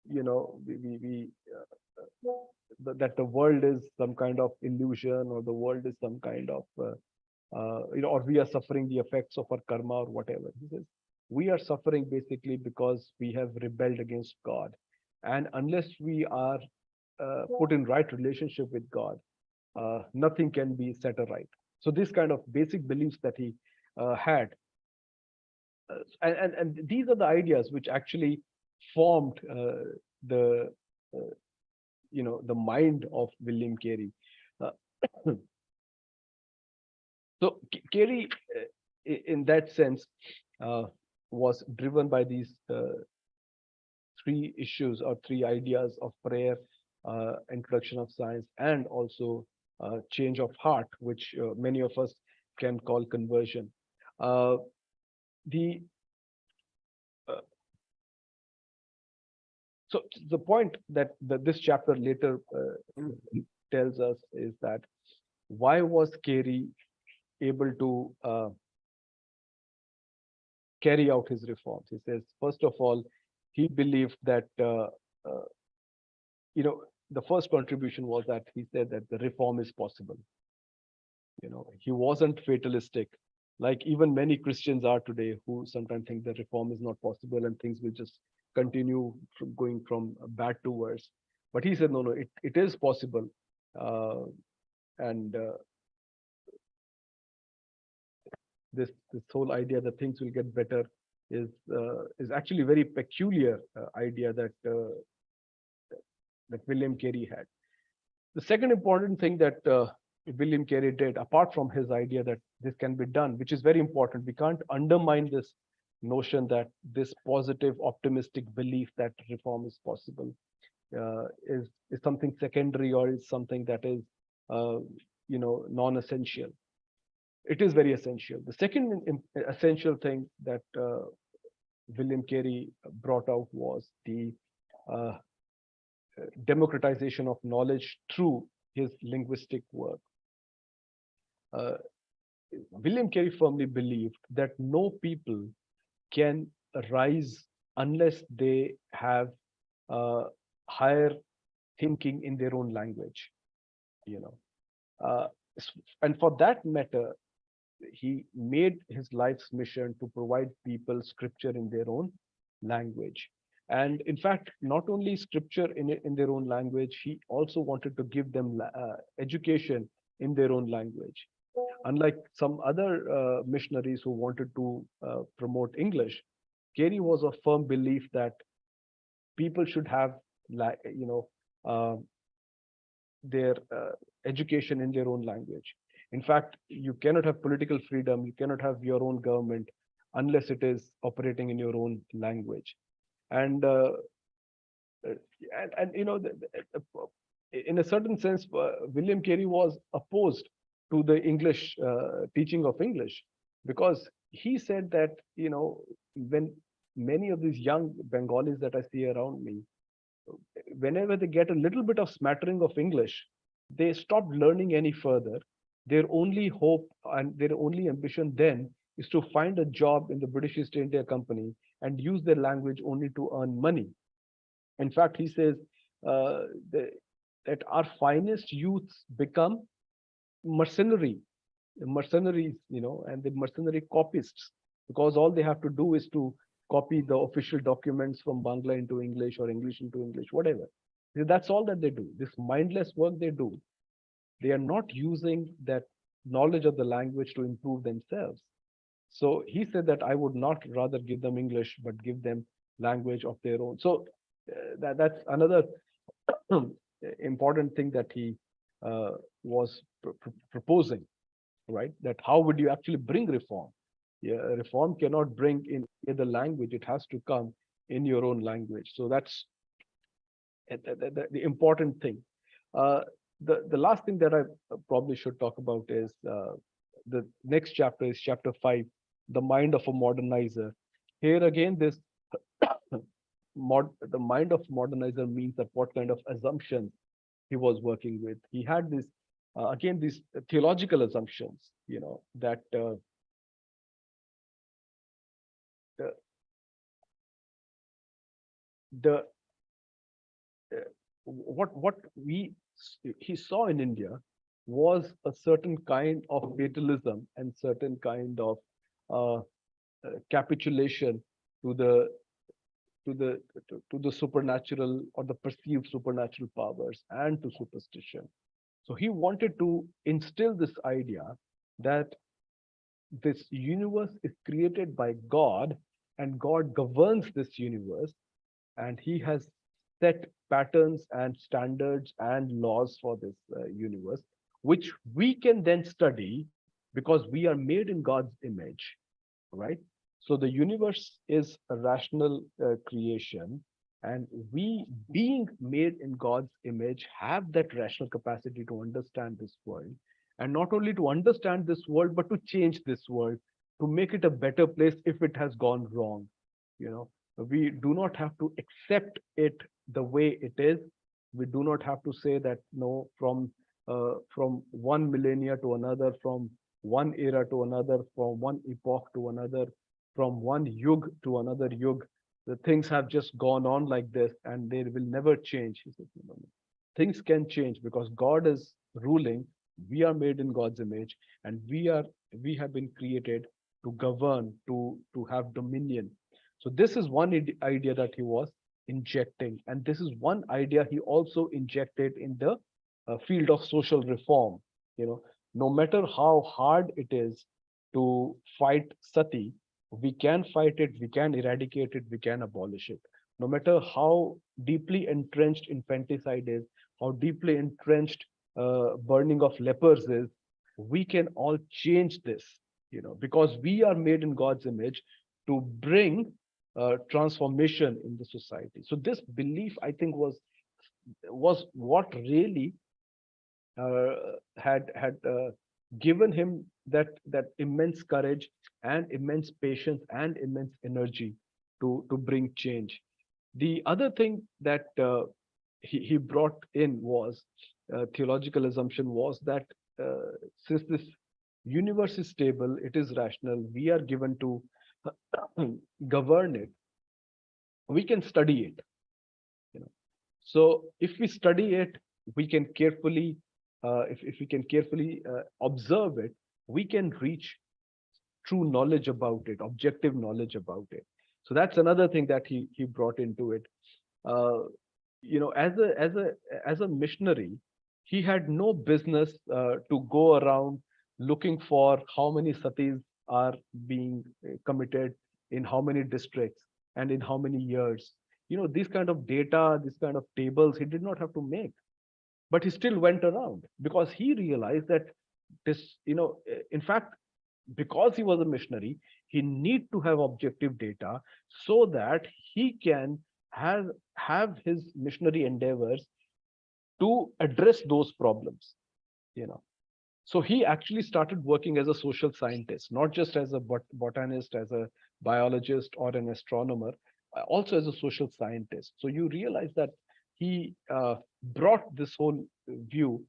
we that the world is some kind of illusion, or the world is some kind of, or we are suffering the effects of our karma or whatever. He says we are suffering basically because we have rebelled against God, and unless we are put in right relationship with God, nothing can be set aright. So this kind of basic beliefs that he had, and these are the ideas which actually formed the the mind of William Carey. Uh, so Carey, in that sense, uh, was driven by these three issues or three ideas of prayer, introduction of science, and also change of heart, which many of us can call conversion. Uh, the uh, so the point that this chapter later tells us is that why was Carey able to carry out his reforms? He says, first of all, he believed that uh, you know the first contribution was that he said that the reform is possible. He wasn't fatalistic, like even many Christians are today, who sometimes think that reform is not possible and things will just continue from going from bad to worse. But he said, no, no, it is possible. And this whole idea that things will get better is actually very peculiar idea that William Carey had. The second important thing that William Carey did, apart from his idea that this can be done, which is very important, we can't undermine this notion that this positive, optimistic belief that reform is possible is something secondary, or is something that is, uh, non-essential. It is very essential. The second essential thing that William Carey brought out was the uh, democratization of knowledge through his linguistic work. Uh, William Carey firmly believed that no people can rise unless they have higher thinking in their own language. You know, uh, and for that matter, he made his life's mission to provide people scripture in their own language. And in fact, not only scripture in their own language, he also wanted to give them education in their own language. Unlike some other missionaries who wanted to promote English, Carey was a firm belief that people should have, uh, their education in their own language. In fact, you cannot have political freedom, you cannot have your own government unless it is operating in your own language. And uh, in a certain sense, William Carey was opposed to the English teaching of English, because he said that when many of these young Bengalis that I see around me, whenever they get a little bit of smattering of English, they stop learning any further. Their only hope and their only ambition then is to find a job in the British East India Company and use their language only to earn money. In fact, he says uh, the, that our finest youths become mercenary mercenaries, and the mercenary copyists, because all they have to do is to copy the official documents from Bangla into English or English into English, whatever. That's all that they do. This mindless work they do. They are not using that knowledge of the language to improve themselves. So he said that I would not rather give them English, but give them language of their own. So that's another important thing that he was proposing, right? That how would you actually bring reform? Yeah, reform cannot bring in the language; it has to come in your own language. So that's the important thing. Uh, the last thing that I probably should talk about is the next chapter is chapter 5, the mind of a modernizer. Here again, this the mind of modernizer means that what kind of assumptions he was working with. He had this again these theological assumptions, that the the what we he saw in India was a certain kind of fatalism and certain kind of uh, capitulation to the to the to the supernatural or the perceived supernatural powers and to superstition. So he wanted to instill this idea that this universe is created by God and God governs this universe, and he has set patterns and standards and laws for this universe, which we can then study because we are made in God's image, right? So the universe is a rational creation, and we, being made in God's image, have that rational capacity to understand this world, and not only to understand this world, but to change this world, to make it a better place if it has gone wrong. You know, we do not have to accept it the way it is. We do not have to say that no, from one millennia to another, from one era to another, from one epoch to another, from one yug to another yug. The things have just gone on like this and they will never change. He said, no, no, no. Things can change because God is ruling. We are made in God's image, and we have been created to govern, to have dominion. So this is one idea that he was injecting, and this is one idea he also injected in the field of social reform. You know, no matter how hard it is to fight Sati, we can fight it, we can eradicate it, we can abolish it. No matter how deeply entrenched infanticide is, how deeply entrenched burning of lepers is, we can all change this, because we are made in God's image to bring transformation in the society. So this belief, I think, was what really uh, had given him that immense courage and immense patience and immense energy to bring change. The other thing that he brought in was theological assumption was that since this universe is stable, it is rational, we are given to govern it, we can study it. You know, so if we study it, we can carefully, if we can carefully observe it, we can reach true knowledge about it, objective knowledge about it. So that's another thing that he brought into it. Uh, as a missionary, he had no business to go around looking for how many satis are being committed in how many districts and in how many years. These kind of data, these kind of tables, he did not have to make, but he still went around because he realized that this, in fact, because he was a missionary, he need to have objective data so that he can have his missionary endeavors to address those problems. You know, so he actually started working as a social scientist, not just as a botanist, as a biologist or an astronomer, also as a social scientist. So you realize that he brought this whole view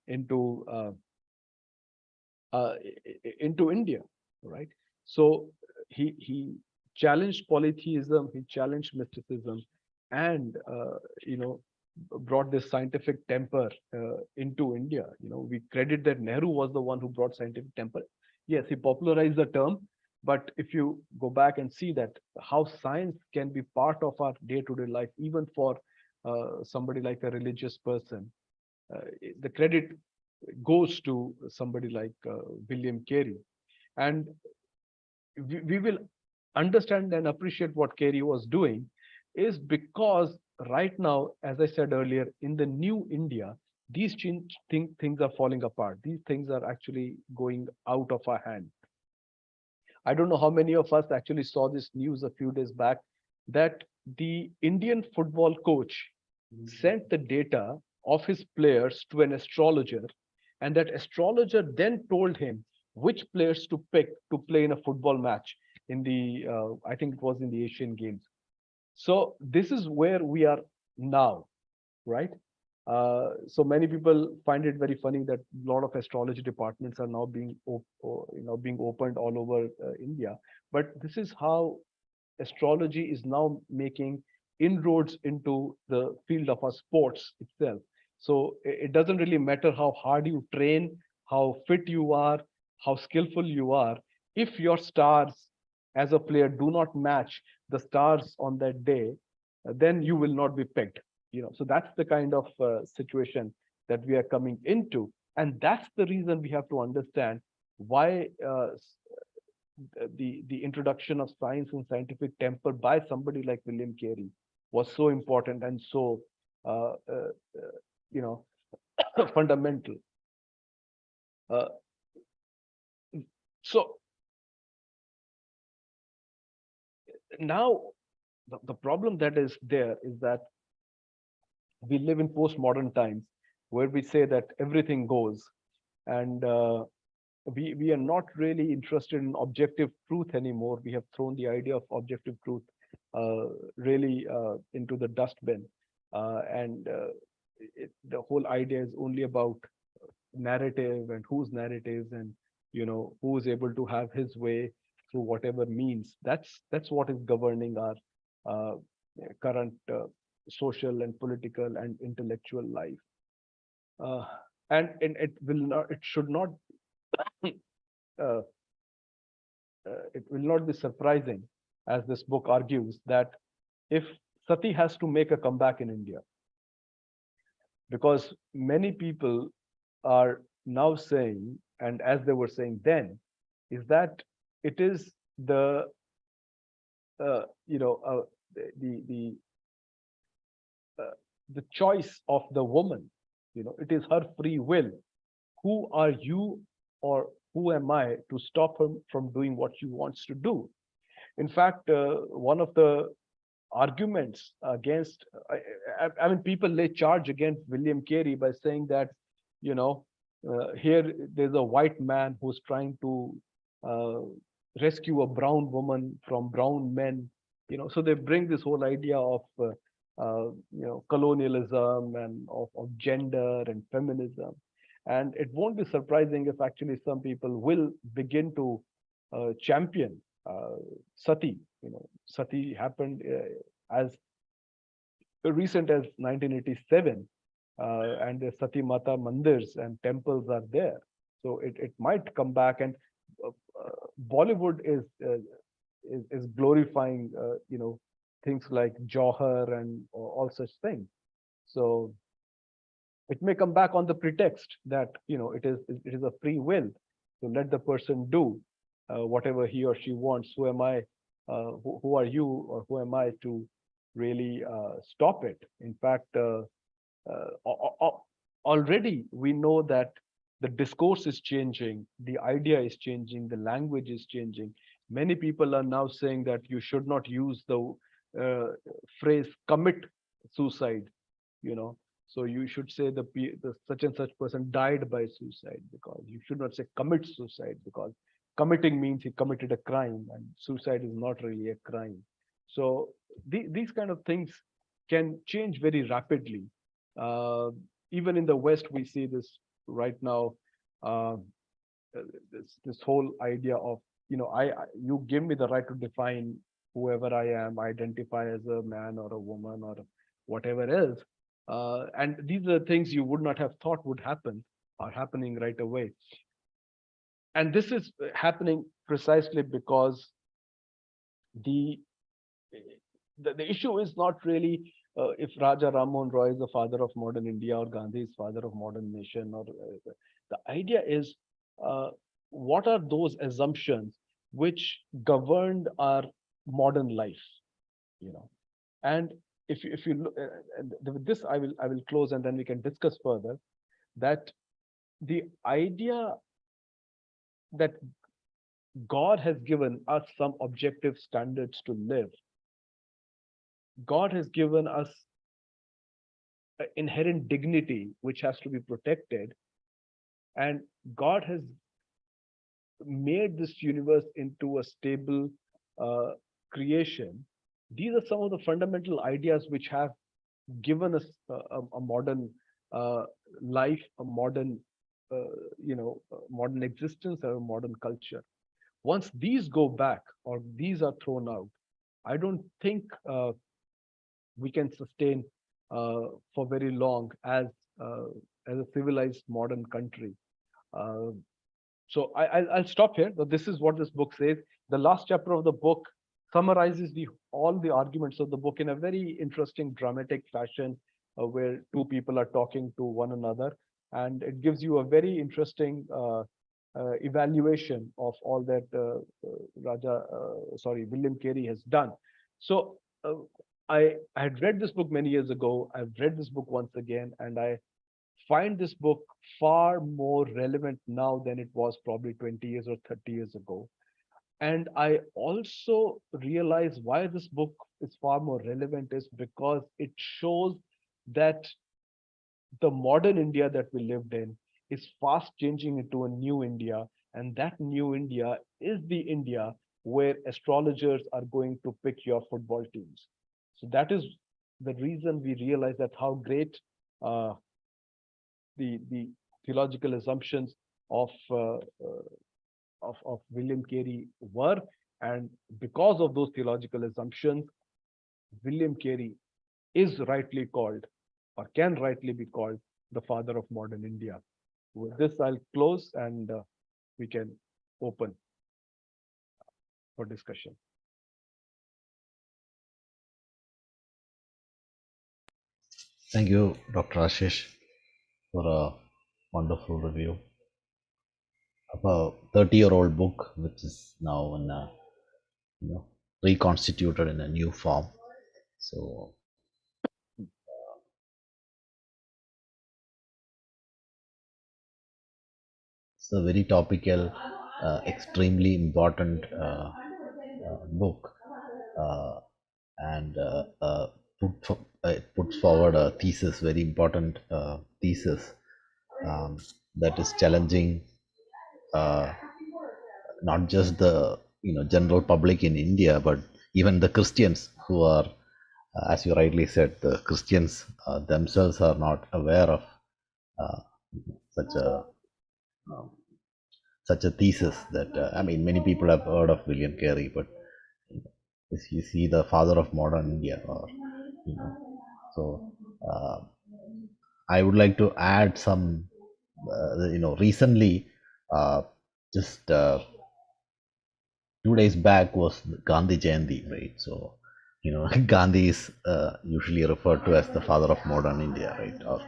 into into India, right? So he challenged polytheism, he challenged mysticism, and brought this scientific temper into India. We credit that Nehru was the one who brought scientific temper. Yes, he popularized the term, but if you go back and see that how science can be part of our day-to-day life, even for somebody like a religious person, the credit goes to somebody like William Carey. And we will understand and appreciate what Carey was doing is because right now, as I said earlier, in the new India, these things are falling apart. These things are actually going out of our hand. I don't know how many of us actually saw this news a few days back that the Indian football coach sent the data of his players to an astrologer, and that astrologer then told him which players to pick to play in a football match in the, I think it was in the Asian Games. So this is where we are now, right? So many people find it very funny that a lot of astrology departments are now being opened all over India. But this is how astrology is now making inroads into the field of our sports itself. So it doesn't really matter how hard you train, how fit you are, how skillful you are. If your stars as a player do not match the stars on that day, then you will not be picked. So that's the kind of situation that we are coming into, and that's the reason we have to understand why the introduction of science and scientific temper by somebody like William Carey was so important and so uh, uh, you know fundamental. Uh, so now the problem that is there is that we live in postmodern times where we say that everything goes, and we are not really interested in objective truth anymore. We have thrown the idea of objective truth really into the dustbin, and the whole idea is only about narrative and whose narratives, and who is able to have his way through whatever means. That's what is governing our uh, current social and political and intellectual life. uh, and it should not uh, it will not be surprising, as this book argues, that if Sati has to make a comeback in India, because many people are now saying, and as they were saying then, is that it is the uh, you know uh, the uh, the choice of the woman. It is her free will. Who are you, or who am I to stop her from doing what she wants to do? In fact, one of the arguments against, I mean, people lay charge against William Carey by saying that, you know, here there's a white man who's trying to uh, rescue a brown woman from brown men. So they bring this whole idea of, colonialism and of gender and feminism. And it won't be surprising if actually some people will begin to champion Sati. Sati happened as recent as 1987, and the Sati Mata mandirs and temples are there. So it might come back, and uh, Bollywood is glorifying things like Johar and all such things. So it may come back on the pretext that it is a free will. So let the person do whatever he or she wants. Who am I? Who are you, or who am I to really stop it? In fact, already we know that the discourse is changing, the idea is changing, the language is changing. Many people are now saying that you should not use the uh, phrase commit suicide. you know so you should say the such and such person died by suicide, because you should not say commit suicide, because committing means he committed a crime, and suicide is not really a crime. So these kind of things can change very rapidly. uh, Even in the West, we see this right now. uh, this whole idea of, you give me the right to define whoever I am, identify as a man or a woman or whatever else. And these are things you would not have thought would happen, are happening right away. And this is happening precisely because the the issue is not really if Raja Rammohn Roy is the father of modern India or Gandhi is father of modern nation, or the idea is uh, what are those assumptions which governed our modern life, you know. And if you look, and with this I will close and then we can discuss further that the idea that God has given us some objective standards to live. God has given us inherent dignity which has to be protected, and God has made this universe into a stable uh, creation. These are some of the fundamental ideas which have given us a modern uh, life, a modern modern existence, or a modern culture. Once these go back or these are thrown out, I don't think we can sustain for very long uh, as a civilized modern country. Uh, so I'll stop here. But this is what this book says. The last chapter of the book summarizes all the arguments of the book in a very interesting, dramatic fashion, where two people are talking to one another, and it gives you a very interesting evaluation of all that William Carey has done. So I had read this book many years ago. I've read this book once again, and I find this book far more relevant now than it was probably 20 years or 30 years ago. And I also realize why this book is far more relevant is because it shows that the modern India that we lived in is fast changing into a new India. And that new India is the India where astrologers are going to pick your football teams. So that is the reason we realize that how great uh, the theological assumptions of, of William Carey were. And because of those theological assumptions, William Carey is rightly called, or can rightly be called, the father of modern India. With this, I'll close and we can open for discussion. Thank you, Dr. Ashish, for a wonderful review of a 30-year-old book, which is now in a, reconstituted in a new form. So it's a very topical, extremely important book, uh, and it puts forward a thesis, very important thesis, that is challenging uh, not just the general public in India, but even the Christians who are, as you rightly said, the Christians themselves are not aware of uh, such a um, such a thesis. That I mean, many people have heard of William Carey, but if you see the father of modern India, or you know, so I would like to add some, recently, just 2 days back was Gandhi Jayanti, right? So, Gandhi is usually referred to as the father of modern India, right? Or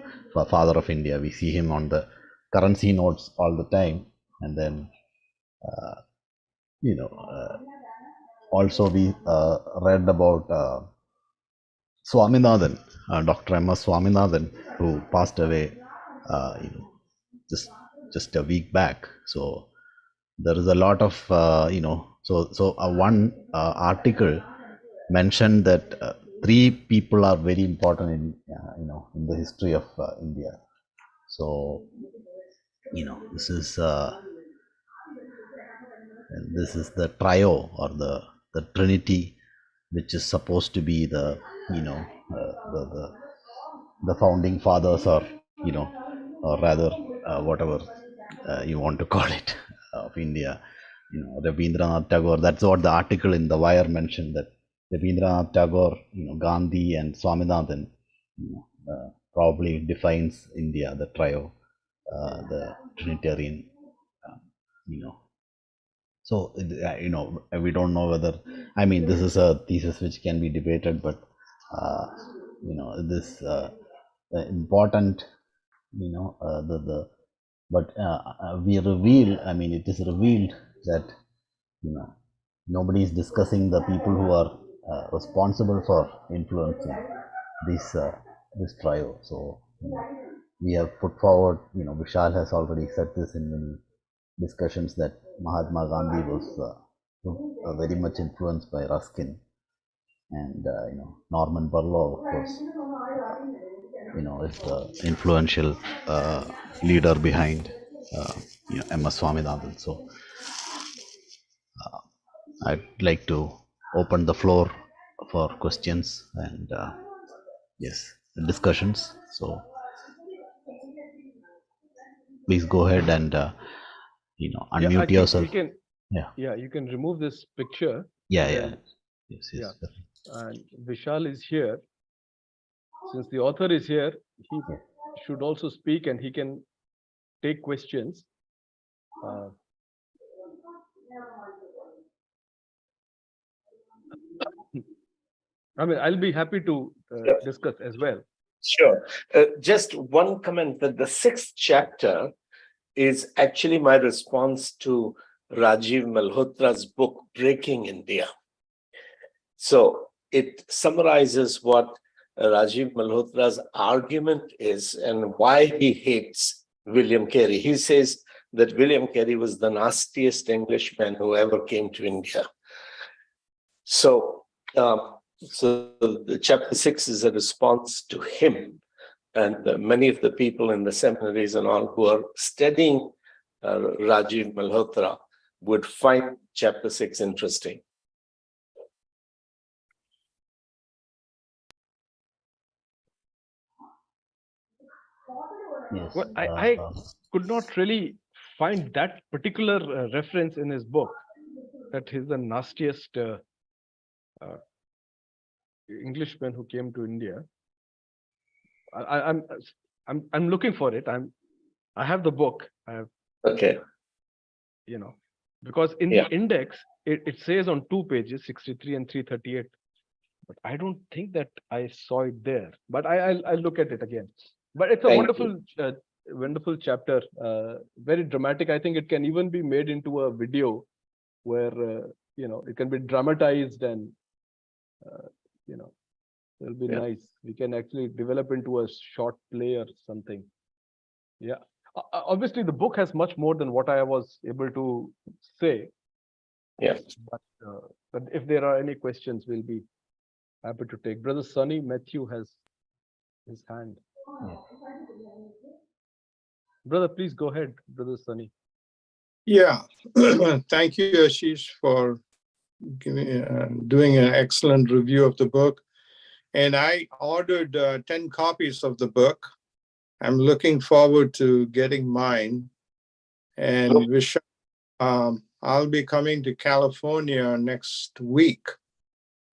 father of India. We see him on the currency notes all the time. And then, uh, you know, uh, also we read about Swaminathan, Dr. M.S. Swaminathan, who passed away, just just a week back. So there is a lot of one article mentioned that three people are very important in in the history of India. So this is the trio, or the trinity, which is supposed to be the you know the founding fathers, or or rather whatever you want to call it, of India. Rabindranath Tagore. That's what the article in the Wire mentioned, that Rabindranath Tagore, Gandhi and Swaminathan, probably defines India, the trio, the Trinitarian, you know. So, we don't know whether, I mean, this is a thesis which can be debated, but, this important, but it is revealed that, nobody is discussing the people who are responsible for influencing this trio. So, we have put forward, Vishal has already said this in many discussions, that Mahatma Gandhi was very much influenced by Ruskin, and Norman Borlaug, of course, is the influential leader behind MS Swaminathan. So I'd like to open the floor for questions and yes, discussions. So please go ahead and unmute I think yourself. you can remove this picture. Yes. And Vishal is here. Since the author is here, he should also speak and he can take questions. I mean, I'll be happy to discuss as well. Sure. Just one comment, that the 6th chapter is actually my response to Rajiv Malhotra's book, Breaking India. So it summarizes what Rajiv Malhotra's argument is and why he hates William Carey. He says that William Carey was the nastiest Englishman who ever came to India. So, the chapter 6 is a response to him, and many of the people in the seminaries and all who are studying Rajiv Malhotra would find chapter 6 interesting. Yes. Well, I could not really find that particular reference in his book, that he's the nastiest Englishman who came to India. I'm looking for it. I have the book. I have, Okay. Because in the index it says on 2 pages, 63 and 338. But I don't think that I saw it there. But I'll look at it again. But it's a wonderful chapter, very dramatic. I think it can even be made into a video where it can be dramatized, and it'll be nice. We can actually develop into a short play or something. Yeah. Obviously, the book has much more than what I was able to say. Yeah. But if there are any questions, we'll be happy to take. Brother Sunny Matthew has his hand. Yeah. Brother, please go ahead, Brother Sunny. Yeah, thank you, Ashish, for doing an excellent review of the book. And I ordered 10 copies of the book. I'm looking forward to getting mine. And Vishal, I'll be coming to California next week.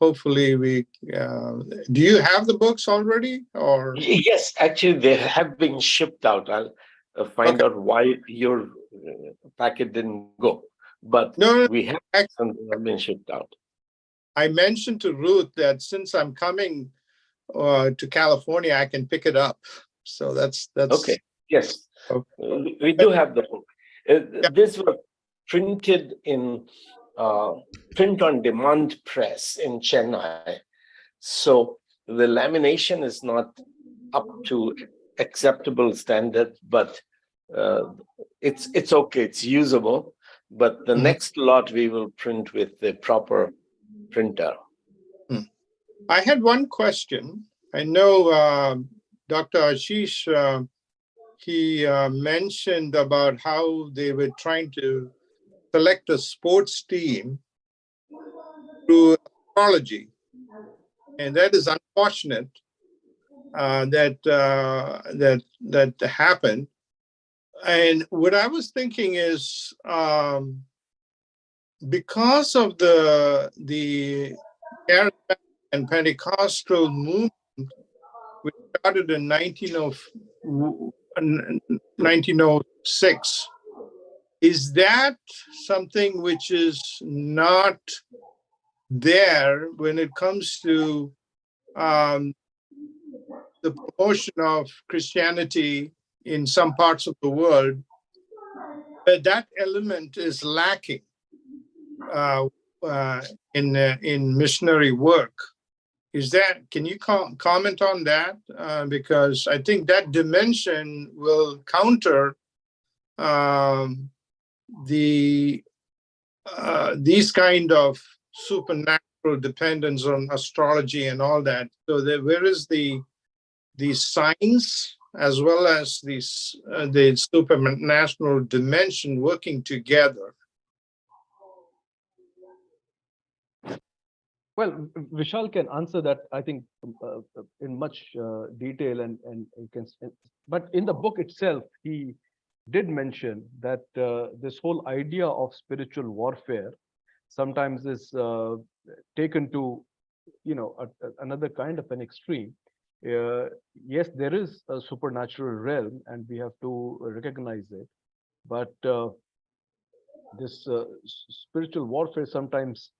Hopefully do you have the books already, or? Yes, actually they have been shipped out. I'll find out why your packet didn't go, but we have something have been shipped out. I mentioned to Ruth that since I'm coming to California, I can pick it up. So that's okay. Yes, okay. We do have the book. These were printed in print on demand press in Chennai. So the lamination is not up to acceptable standard, but it's okay, it's usable. But the next lot we will print with the proper printer. I had one question. I know Dr. Ashish, he mentioned about how they were trying to select a sports team through astrology. And that is unfortunate that happened. And what I was thinking is because of the charismatic and Pentecostal movement, which started in 1906, is that something which is not there when it comes to the promotion of Christianity in some parts of the world? But that element is lacking in missionary work. Is that? Can you comment on that? Because I think that dimension will counter these kind of supernatural dependence on astrology and all that. So where is the science as well as the supernatural dimension working together? Well, Vishal can answer that, I think, in much detail, and you can. But in the book itself, he did mention that this whole idea of spiritual warfare sometimes is taken to, another kind of an extreme. Yes, there is a supernatural realm, and we have to recognize it. But this spiritual warfare sometimes,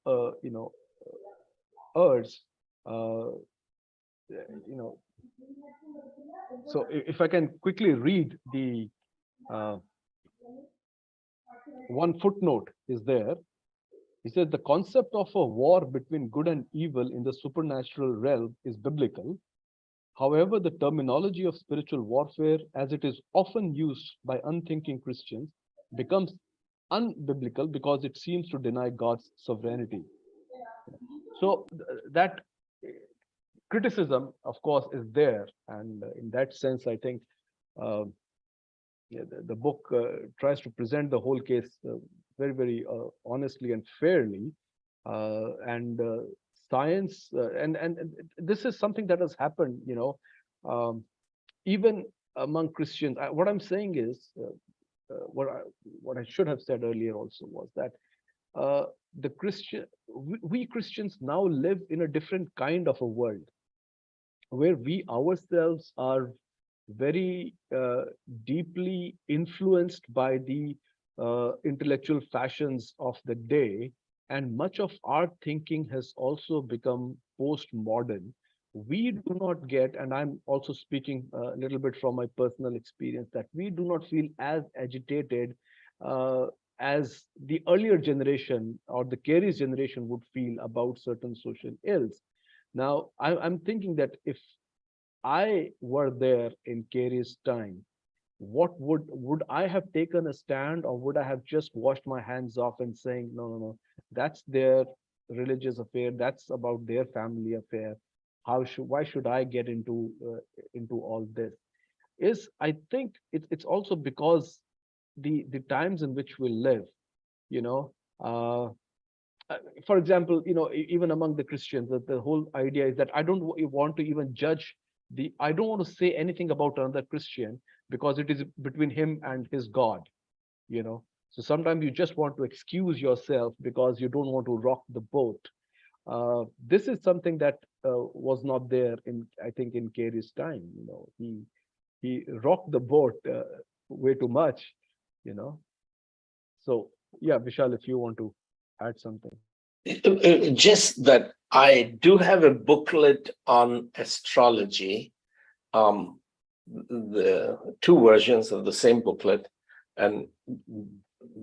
urge, so if I can quickly read the one footnote is there. He said the concept of a war between good and evil in the supernatural realm is biblical. However, the terminology of spiritual warfare, as it is often used by unthinking Christians, becomes unbiblical because it seems to deny God's sovereignty. So that criticism, of course, is there, and in that sense, I think the book tries to present the whole case very, very honestly and fairly, and science, and this is something that has happened, even among Christians. What I'm saying is, what I should have said earlier also was that we Christians now live in a different kind of a world, where we ourselves are very deeply influenced by the intellectual fashions of the day, and much of our thinking has also become postmodern. We do not get, and I'm also speaking a little bit from my personal experience, that we do not feel as agitated as the earlier generation or the Carey's generation would feel about certain social ills. Now, I'm thinking that if I were there in Carey's time, what would I have taken a stand, or would I have just washed my hands off and saying, no, that's their religious affair, that's about their family affair. Why should I get into all this? I think it's also because the times in which we live, you know, for example, even among the Christians, that the whole idea is that I don't want to even judge I don't want to say anything about another Christian because it is between him and his God, So sometimes you just want to excuse yourself because you don't want to rock the boat. This is something that was not there I think, in Carey's time. He rocked the boat way too much, So yeah, Vishal, if you want to add something. Just that I do have a booklet on astrology, the two versions of the same booklet, and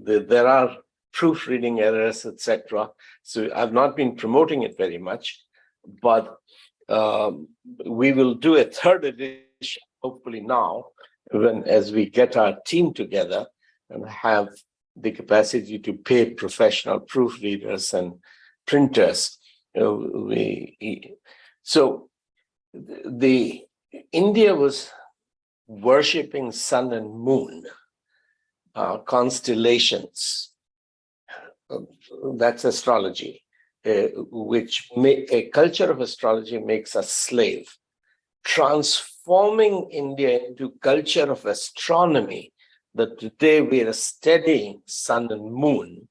there are proofreading errors, etc. So I've not been promoting it very much, but we will do a third edition, hopefully now, as we get our team together and have the capacity to pay professional proofreaders and printers. So India was worshipping sun and moon, constellations. That's astrology, which a culture of astrology makes us slave. Transforming India into culture of astronomy, that today we are studying sun and moon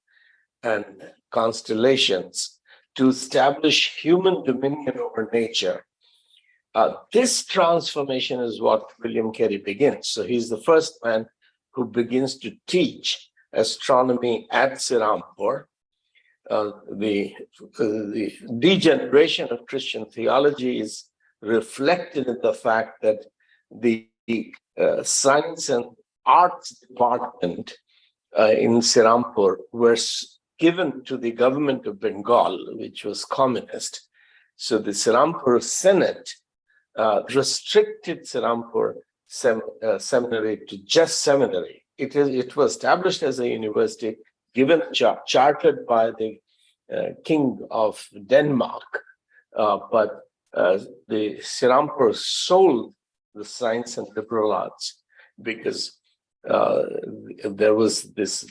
and constellations, to establish human dominion over nature. This transformation is what William Carey begins. So he's the first man who begins to teach astronomy at Serampore. The degeneration of Christian theology is reflected in the fact that the science and arts department in Serampore were given to the government of Bengal, which was communist. So the Serampore Senate restricted Serampore seminary to just seminary. It was established as a university, given chartered by the King of Denmark, but the Serampore sold the science and liberal arts because there was this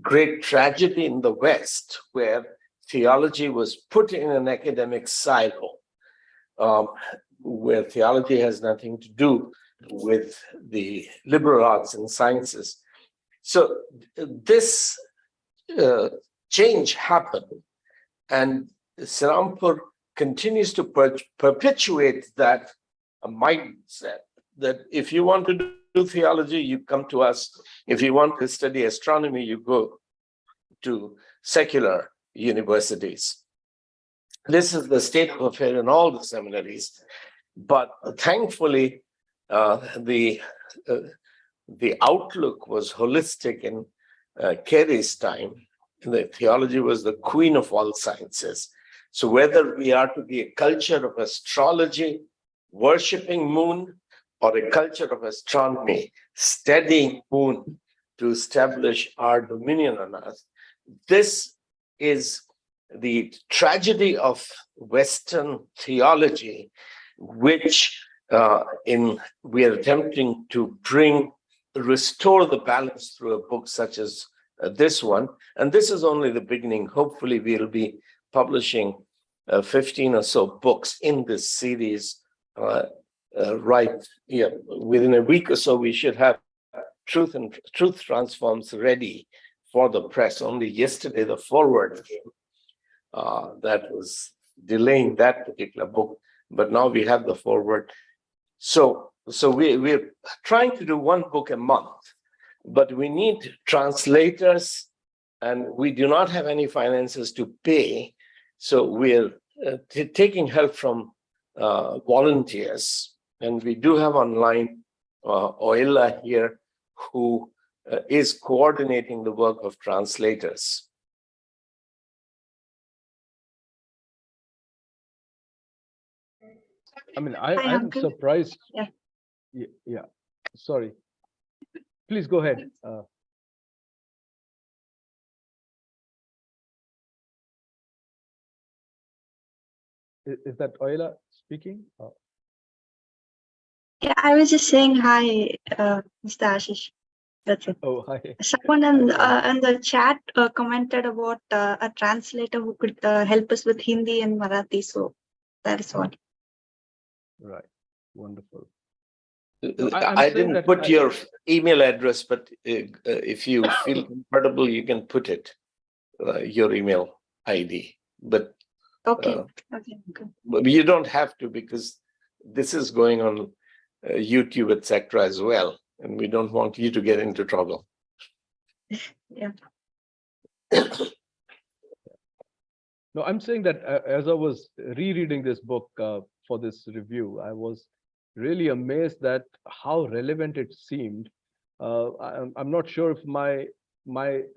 great tragedy in the West where theology was put in an academic silo, where theology has nothing to do with the liberal arts and sciences. So this change happened, and Serampore continues to perpetuate that mindset that if you want to do theology, you come to us. If you want to study astronomy, you go to secular universities. This is the state of affair in all the seminaries. But thankfully, the outlook was holistic in Carey's time. The theology was the queen of all sciences. So whether we are to be a culture of astrology, worshipping moon, or a culture of astronomy, studying moon to establish our dominion on earth, this is the tragedy of Western theology, which we are attempting to restore the balance through a book such as this one. And this is only the beginning. Hopefully, we'll be publishing 15 or so books in this series. Within a week or so, we should have Truth Transforms ready for the press. Only yesterday, the foreword came. That was delaying that particular book, but now we have the foreword. So we're trying to do one book a month, but we need translators, and we do not have any finances to pay. So we're taking help from volunteers, and we do have online Oila here, who is coordinating the work of translators. I mean, Hi, I'm Uncle. surprised. Yeah. Yeah. Sorry. Please go ahead. Is that Oila speaking? Yeah, I was just saying hi, Mr. Ashish. That's it. Oh, hi. Someone in the chat commented about a translator who could help us with Hindi and Marathi. So that is what. Right. Wonderful. I didn't put your email address, but if you feel comfortable, you can put it, your email ID. But Okay. but you don't have to, because this is going on YouTube, etc. as well, and we don't want you to get into trouble. Yeah. No, I'm saying that as I was rereading this book for this review, I was really amazed that how relevant it seemed. I'm not sure if my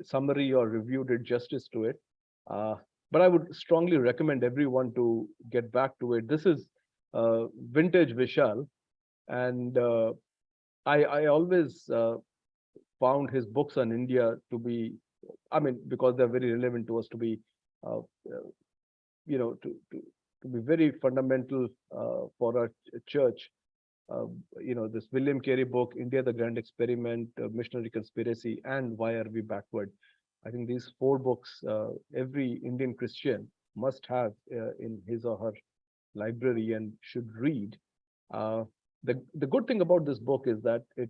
summary or review did justice to it, but I would strongly recommend everyone to get back to it. This is vintage Vishal, and I always found his books on India to be, I mean, because they're very relevant to us, to be, to be very fundamental for our church. This William Carey book, India, the Grand Experiment, Missionary Conspiracy, and Why Are We Backward? I think these 4 books, every Indian Christian must have in his or her library and should read. The good thing about this book is that it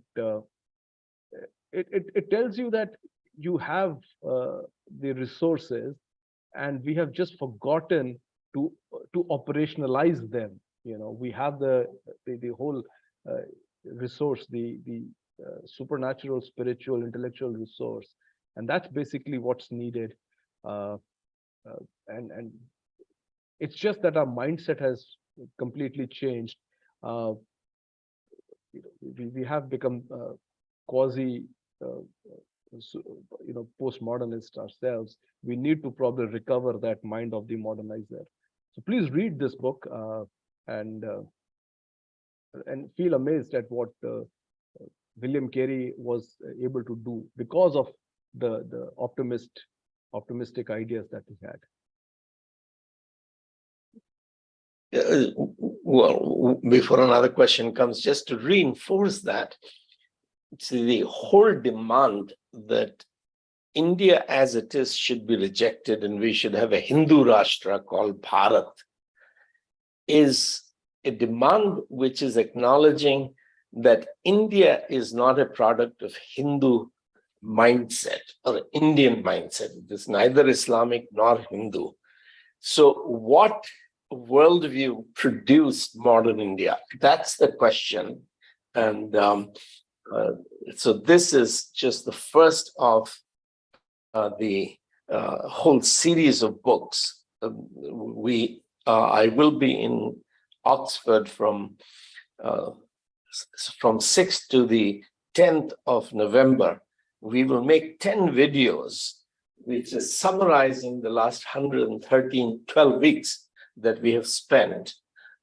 tells you that you have the resources, and we have just forgotten to operationalize them. We have the whole resource, the supernatural, spiritual, intellectual resource, and that's basically what's needed. And it's just that our mindset has completely changed. We have become quasi postmodernist ourselves. We need to probably recover that mind of the modernizer. So please read this book and feel amazed at what William Carey was able to do because of the optimistic ideas that he had. Well, before another question comes, just to reinforce that, see, the whole demand that India as it is should be rejected and we should have a Hindu Rashtra called Bharat is a demand which is acknowledging that India is not a product of Hindu mindset or Indian mindset. It is neither Islamic nor Hindu. So what worldview produced modern India? That's the question. And so this is just the first of the whole series of books. I will be in Oxford from 6th to the 10th of November. We will make 10 videos, which is summarizing the last 12 weeks that we have spent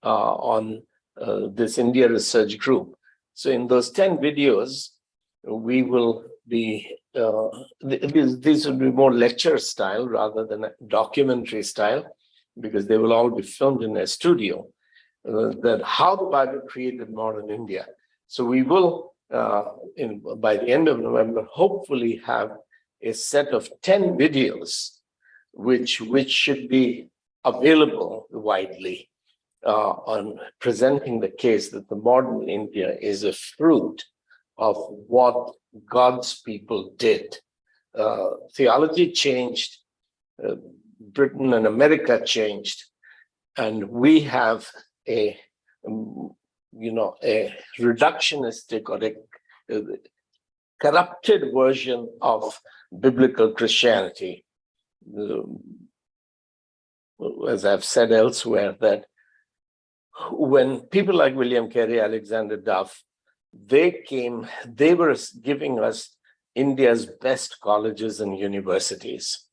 on this India research group. So in those 10 videos, we will be, these will be more lecture style rather than a documentary style, because they will all be filmed in a studio, that how the Bible created modern India. So we will, by the end of November, hopefully have a set of 10 videos, which should be available widely on presenting the case that the modern India is a fruit of what God's people did. Theology changed, Britain and America changed, and we have a reductionistic or a corrupted version of biblical Christianity. As I've said elsewhere, that when people like William Carey, Alexander Duff, they came, they were giving us India's best colleges and universities.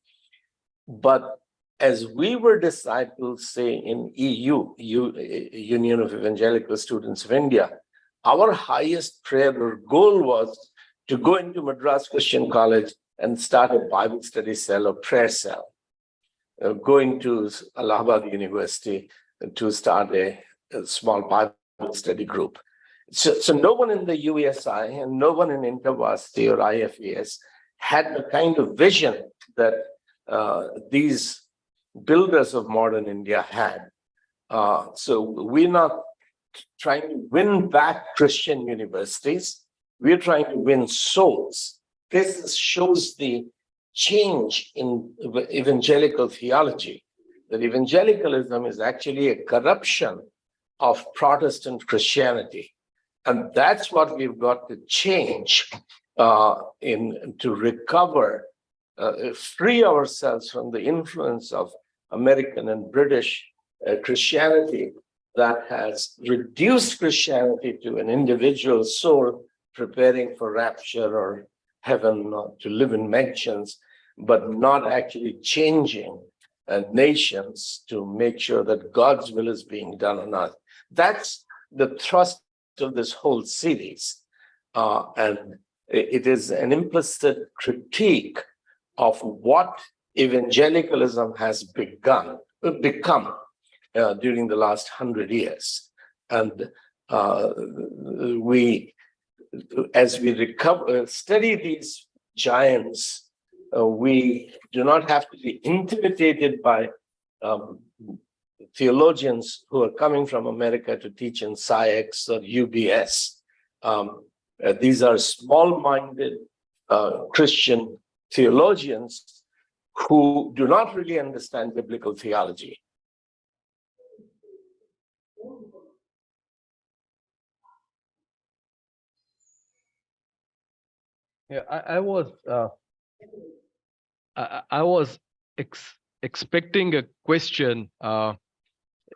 But as we were disciples, say in EU, Union of Evangelical Students of India, our highest prayer or goal was to go into Madras Christian College and start a Bible study cell or prayer cell. Going to Allahabad University to start a small Bible study group. So no one in the USI and no one in InterVarsity or IFES had the kind of vision that these builders of modern India had. So we're not trying to win back Christian universities. We're trying to win souls. This shows the change in evangelical theology, that evangelicalism is actually a corruption of Protestant Christianity. And that's what we've got to change to recover, free ourselves from the influence of American and British Christianity that has reduced Christianity to an individual soul preparing for rapture or heaven, to live in mansions, but not actually changing nations to make sure that God's will is being done on earth. That's the thrust of this whole series. And it is an implicit critique of what evangelicalism has become during the last 100 years. And as we study these giants, we do not have to be intimidated by theologians who are coming from America to teach in SciEx or UBS. These are small-minded Christian theologians who do not really understand biblical theology. Yeah, I was expecting a question.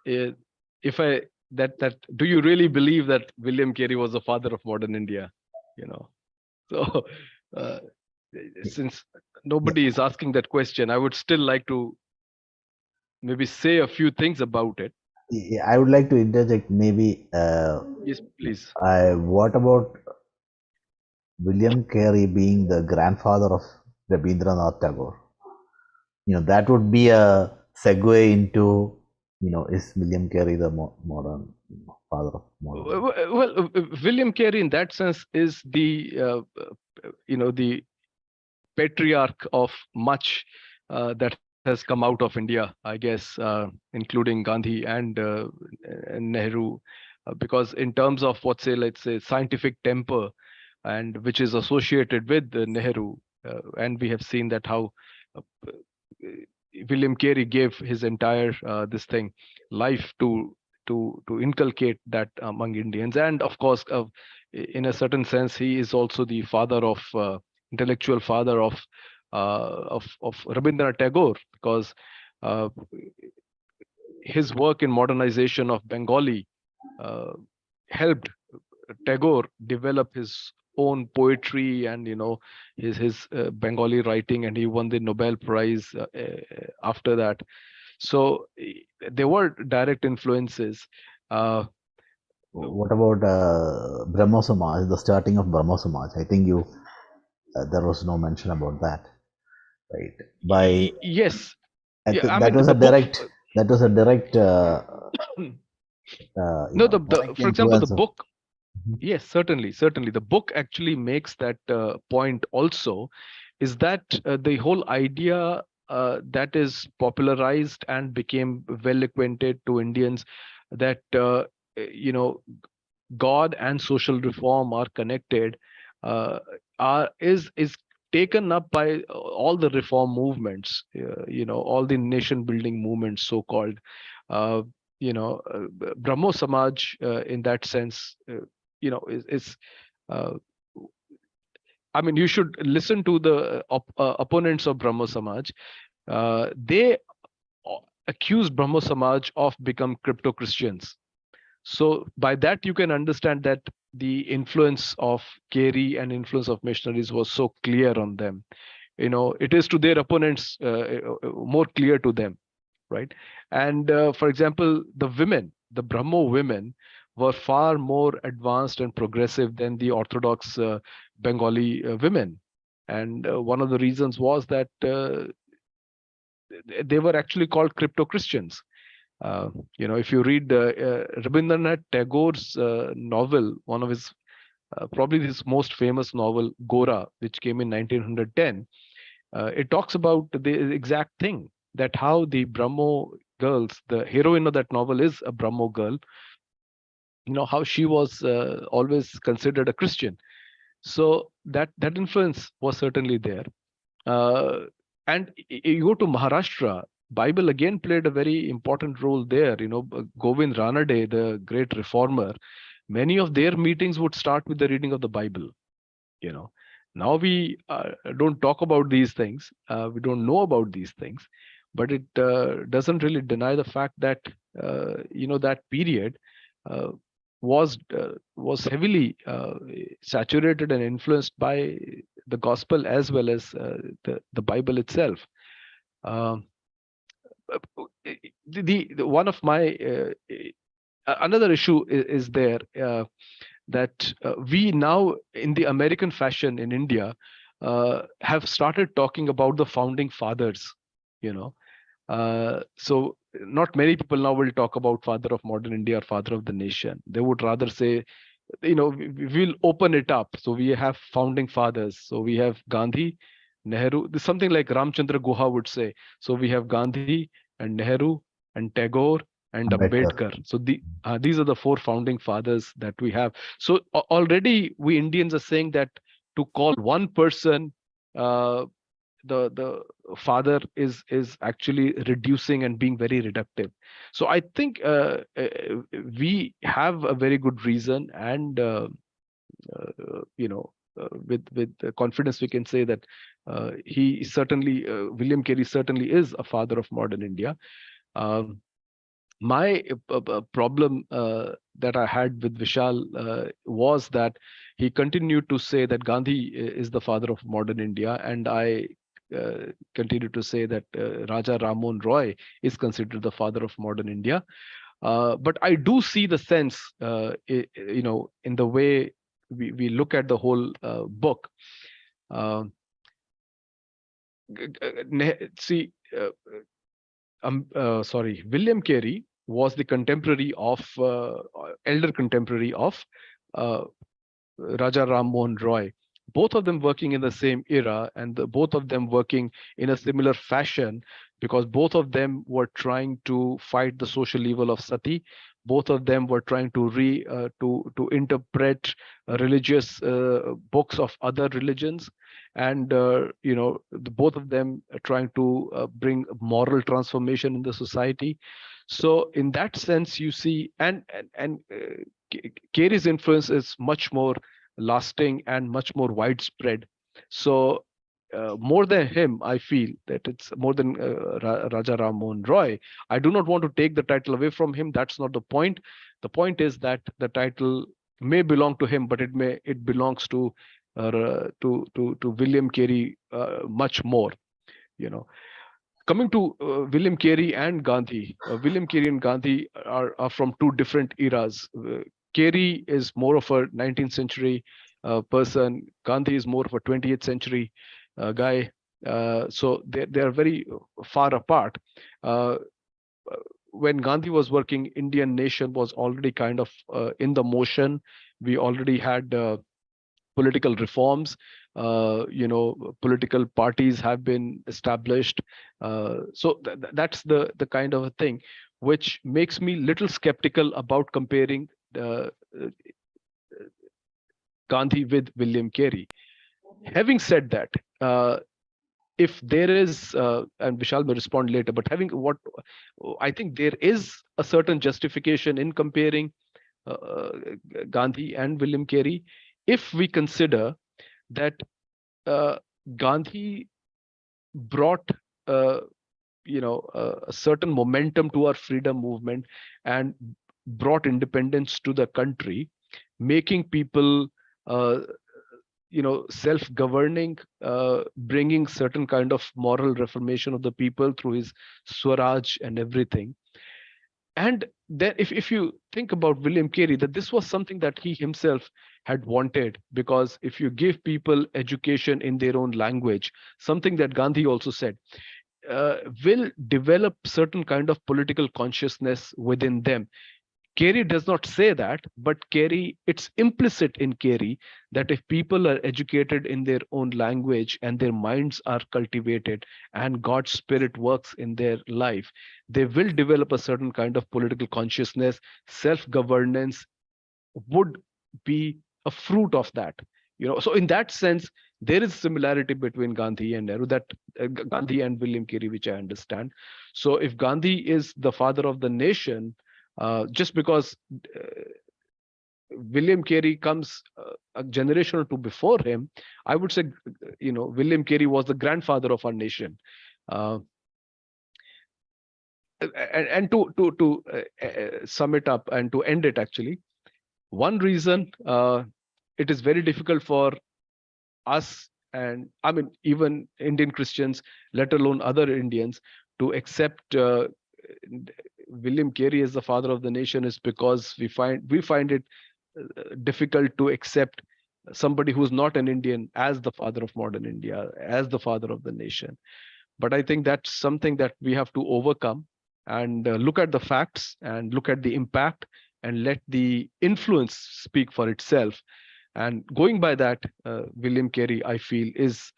If I that do you really believe that William Carey was the father of modern India? You know, so uh, since nobody is asking that question, I would still like to maybe say a few things about it. Yeah, I would like to interject maybe. Yes, please. What about William Carey being the grandfather of Rabindranath Tagore? That would be a segue into, is William Carey the modern father of modern? Well, William Carey, in that sense, is the the patriarch of much that has come out of India, I guess, including Gandhi and Nehru, because in terms of let's say scientific temper, and which is associated with Nehru, and we have seen that how uh, William Carey gave his entire this thing life to inculcate that among Indians, and of course, in a certain sense, he is also the father of intellectual father of Rabindranath Tagore, because uh, his work in modernization of Bengali helped Tagore develop his own poetry and his Bengali writing, and he won the Nobel Prize after that. So there were direct influences. What about Brahmo Samaj, the starting of Brahmo Samaj? I think there was no mention about that, right? By Yes, I yeah. think I that mean was the a book. direct No, direct for example, the influence of. book. Mhm. Yes, certainly. The book actually makes that point also, is that the whole idea that is popularized and became well acquainted to Indians, that God and social reform are connected, is taken up by all the reform movements, all the nation building movements, so called. Uh, Brahmo Samaj, in that sense, is uh, I mean, you should listen to the opponents of Brahmo Samaj. They accuse Brahmo Samaj of become crypto Christians. So by that you can understand that the influence of Carey and influence of missionaries was so clear on them. It is to their opponents more clear to them, right? And for example, the Brahmo women were far more advanced and progressive than the Orthodox Bengali women. And one of the reasons was that they were actually called crypto Christians. If you read Rabindranath Tagore's novel, one of his probably his most famous novel, Gora, which came in 1910, it talks about the exact thing, that how the Brahmo girls, the heroine of that novel is a Brahmo girl, how she was always considered a Christian. So that influence was certainly there. Uh, and you go to Maharashtra, Bible again played a very important role there. Govind Ranade, the great reformer, many of their meetings would start with the reading of the Bible. Now we don't talk about these things. We don't know about these things, but it doesn't really deny the fact that that period uh, was heavily saturated and influenced by the gospel as well as the Bible itself. Um, the one of my another issue is there, that we now, in the American fashion in India, have started talking about the founding fathers. So not many people now will talk about father of modern India or father of the nation. They would rather say, we'll open it up. So we have founding fathers. So we have Gandhi, Nehru, something like Ramchandra Guha would say. So we have Gandhi and Nehru and Tagore and Ambedkar. Ambedkar. So these are the four founding fathers that we have. So already we Indians are saying that to call one person the father is actually reducing and being very reductive. So I think we have a very good reason, and with confidence we can say that he certainly William Carey certainly is a father of modern India. Um, my problem that I had with Vishal was that he continued to say that Gandhi is the father of modern India, and I continue to say that Raja Ram Mohan Roy is considered the father of modern India. But I do see the sense, in the way we look at the whole book. Uh, See, William Carey was the contemporary of elder contemporary of uh, Raja Ram Mohan Roy. Both of them working in the same era, and both of them working in a similar fashion, because both of them were trying to fight the social evil of Sati. Both of them were trying to to interpret religious books of other religions, and both of them are trying to bring moral transformation in the society. So in that sense, you see, and Carey's influence is much more lasting and much more widespread. So more than him, I feel that it's more than Raja Ram Mohan Roy. I do not want to take the title away from him. That's not the point. The point is that the title may belong to him, but it belongs to William Carey much more. Coming to William Carey and Gandhi, William Carey and Gandhi are from two different eras. Carey is more of a 19th century person. Gandhi is more of a 20th century guy. So they are very far apart. When Gandhi was working, Indian nation was already kind of in the motion. We already had political reforms. Political parties have been established. So that's the kind of a thing which makes me little skeptical about comparing Gandhi with William Carey. Having said that, if there is, and Vishal may respond later, but I think there is a certain justification in comparing Gandhi and William Carey, if we consider that Gandhi brought a certain momentum to our freedom movement and brought independence to the country, making people self-governing, bringing certain kind of moral reformation of the people through his Swaraj and everything. And then if you think about William Carey, that this was something that he himself had wanted, because if you give people education in their own language, something that Gandhi also said, will develop certain kind of political consciousness within them. Carey does not say that, but it's implicit in Carey that if people are educated in their own language and their minds are cultivated and God's spirit works in their life, they will develop a certain kind of political consciousness. Self-governance would be a fruit of that. So in that sense, there is similarity between Gandhi and Nehru, that Gandhi and William Carey, which I understand. So if Gandhi is the father of the nation, just because William Carey comes a generation or two before him, I would say, William Carey was the grandfather of our nation. And to sum it up and to end it, actually, one reason it is very difficult for us, and I mean even Indian Christians, let alone other Indians, to accept William Carey as the father of the nation, is because we find it difficult to accept somebody who's not an Indian as the father of modern India, as the father of the nation. But I think that's something that we have to overcome, and look at the facts and look at the impact and let the influence speak for itself. And going by that, William Carey, I feel, is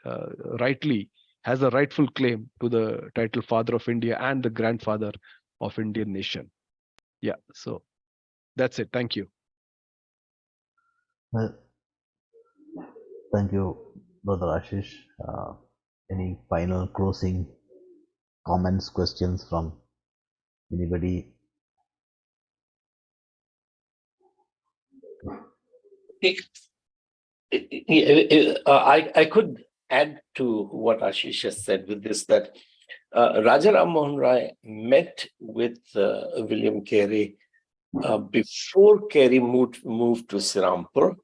has a rightful claim to the title Father of India and the grandfather of Indian nation. Yeah, so that's it. Thank you. Well, thank you, Brother Ashish. Any final closing comments, questions from anybody? I could add to what Ashish has said with this, that Raja Ram Mohan Rai met with William Carey before Carey moved to Sirampur.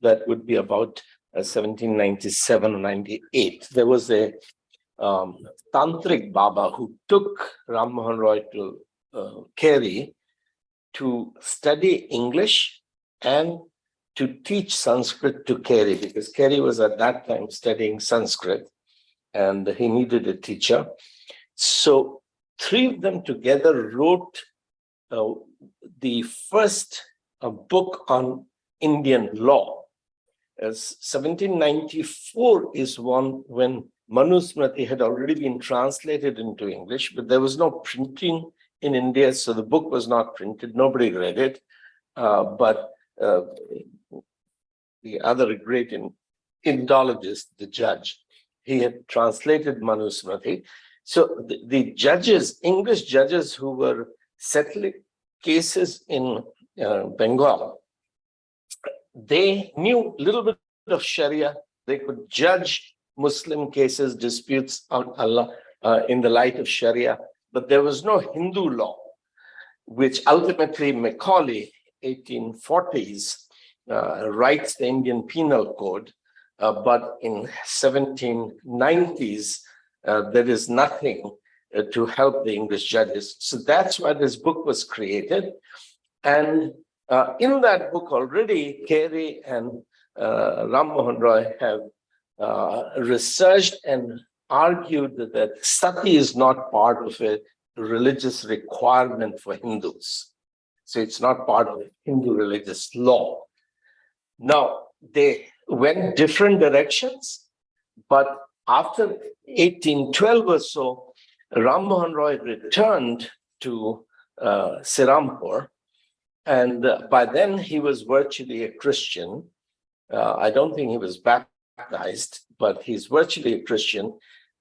That would be about 1797 or 98. There was a Tantric Baba who took Ram Mohan Roy to Carey to study English and to teach Sanskrit to Carey, because Carey was at that time studying Sanskrit and he needed a teacher. So three of them together wrote the first book on Indian law. As 1794 is one when Manusmriti had already been translated into English, but there was no printing in India, so the book was not printed. Nobody read it. But the other great Indologist, the judge, he had translated Manusmriti. So the judges, English judges who were settling cases in Bengal, they knew a little bit of Sharia. They could judge Muslim cases, disputes on Allah in the light of Sharia, but there was no Hindu law, which ultimately Macaulay, 1840s, writes the Indian Penal Code, but in 1790s, there is nothing to help the English judges. So that's why this book was created. And in that book already, Carey and Ram Mohan Roy have researched and argued that Sati is not part of a religious requirement for Hindus. So it's not part of Hindu religious law. Now, they went different directions, but after 1812 or so, Ram Mohan Roy returned to Sirampur, and by then he was virtually a Christian. I don't think he was baptized, but he's virtually a Christian,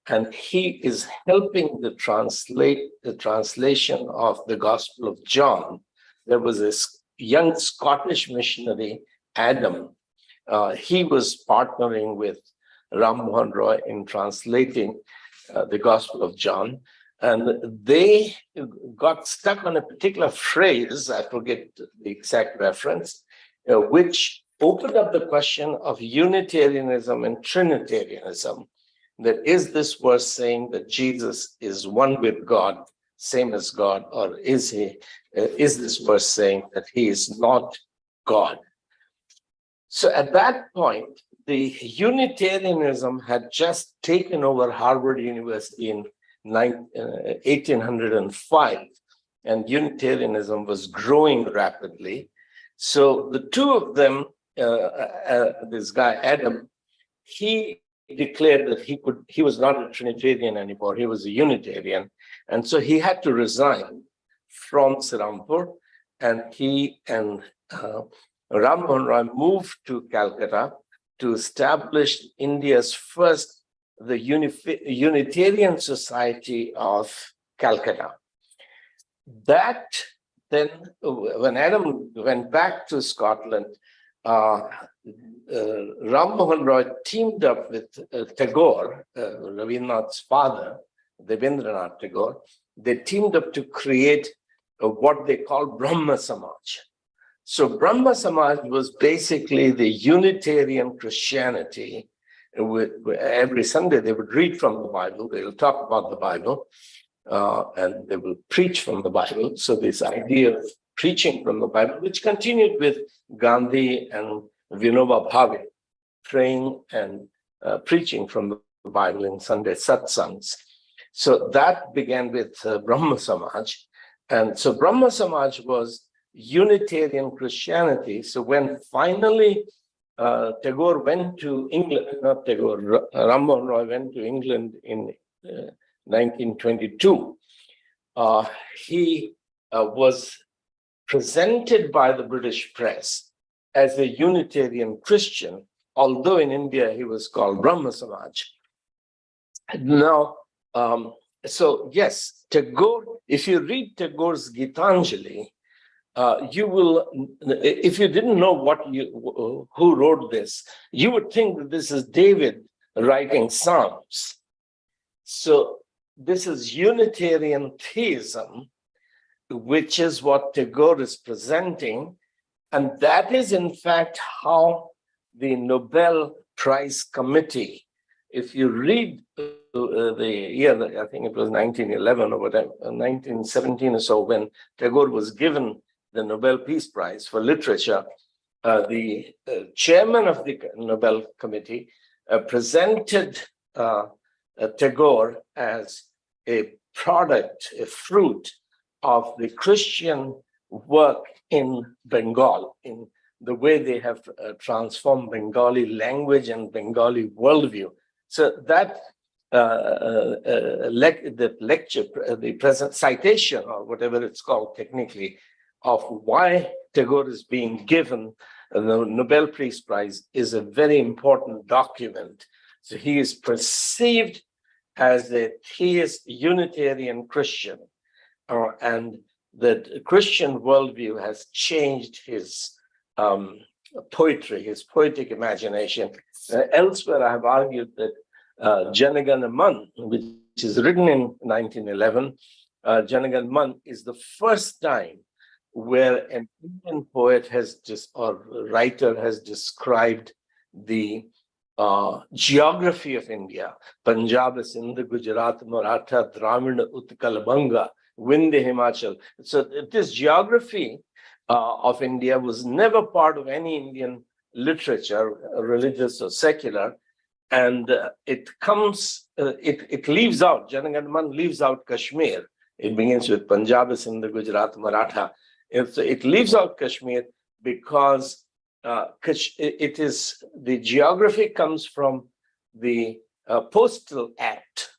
and he is helping the translation of the Gospel of John. There was a young Scottish missionary, Adam. He was partnering with Ram Mohan Roy in translating the Gospel of John. And they got stuck on a particular phrase, I forget the exact reference, which opened up the question of Unitarianism and Trinitarianism. That is this verse saying that Jesus is one with God, same as God, or is this verse saying that he is not God? So at that point, the Unitarianism had just taken over Harvard University in 1805, and Unitarianism was growing rapidly. So the two of them, this guy Adam, he declared that he was not a Trinitarian anymore, he was a Unitarian. And so he had to resign from Sirampur, and he and Ram Mohan Roy moved to Calcutta to establish India's first, the Unitarian Society of Calcutta. That then, when Adam went back to Scotland, Ram Mohan Roy teamed up with Tagore, Rabindranath's father, Devendranath Tagore. They teamed up to create what they call Brahma Samaj. So Brahma Samaj was basically the Unitarian Christianity. Every Sunday they would read from the Bible, they will talk about the Bible, and they will preach from the Bible. So this idea of preaching from the Bible, which continued with Gandhi and Vinoba Bhave, praying and preaching from the Bible in Sunday satsangs. So that began with Brahma Samaj. And so Brahma Samaj was Unitarian Christianity. So when finally Tagore went to England, not Tagore, Ram Mohan Roy went to England in 1922, he was presented by the British press as a Unitarian Christian, although in India he was called Brahma Samaj. Now, so yes, Tagore, if you read Tagore's Gitanjali, you will, if you didn't know who wrote this, you would think that this is David writing Psalms. So this is Unitarian theism, which is what Tagore is presenting. And that is, in fact, how the Nobel Prize Committee, if you read the year, I think it was 1911 or whatever, 1917 or so, when Tagore was given the Nobel Peace Prize for Literature, the chairman of the Nobel Committee presented Tagore as a product, a fruit of the Christian work in Bengal, in the way they have transformed Bengali language and Bengali worldview. So that the lecture, the present citation, or whatever it's called technically, of why Tagore is being given the Nobel Peace Prize is a very important document. So he is perceived as a theist, Unitarian Christian, and the Christian worldview has changed his poetry, his poetic imagination. Elsewhere, I have argued that Jana Gana Man, which is written in 1911, Jana Gana Man is the first time where an Indian poet or writer has described the geography of India: Punjab, Sindh, Gujarat, Maratha, Dramina, Utkal, Banga, Vindhya, Himachal. So this geography of India was never part of any Indian literature, religious or secular, and it leaves out, Jana Gana Man leaves out Kashmir. It begins with Punjab, Sindh, Gujarat, Maratha. And so it leaves out Kashmir because the geography comes from the Postal Act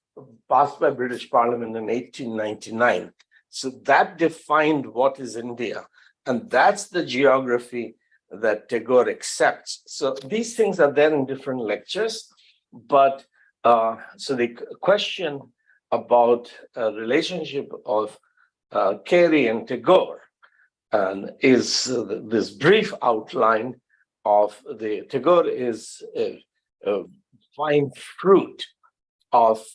passed by British Parliament in 1899. So that defined what is India. And that's the geography that Tagore accepts. So these things are there in different lectures. But so the question about relationship of Carey and Tagore is this brief outline of the Tagore is a fine fruit of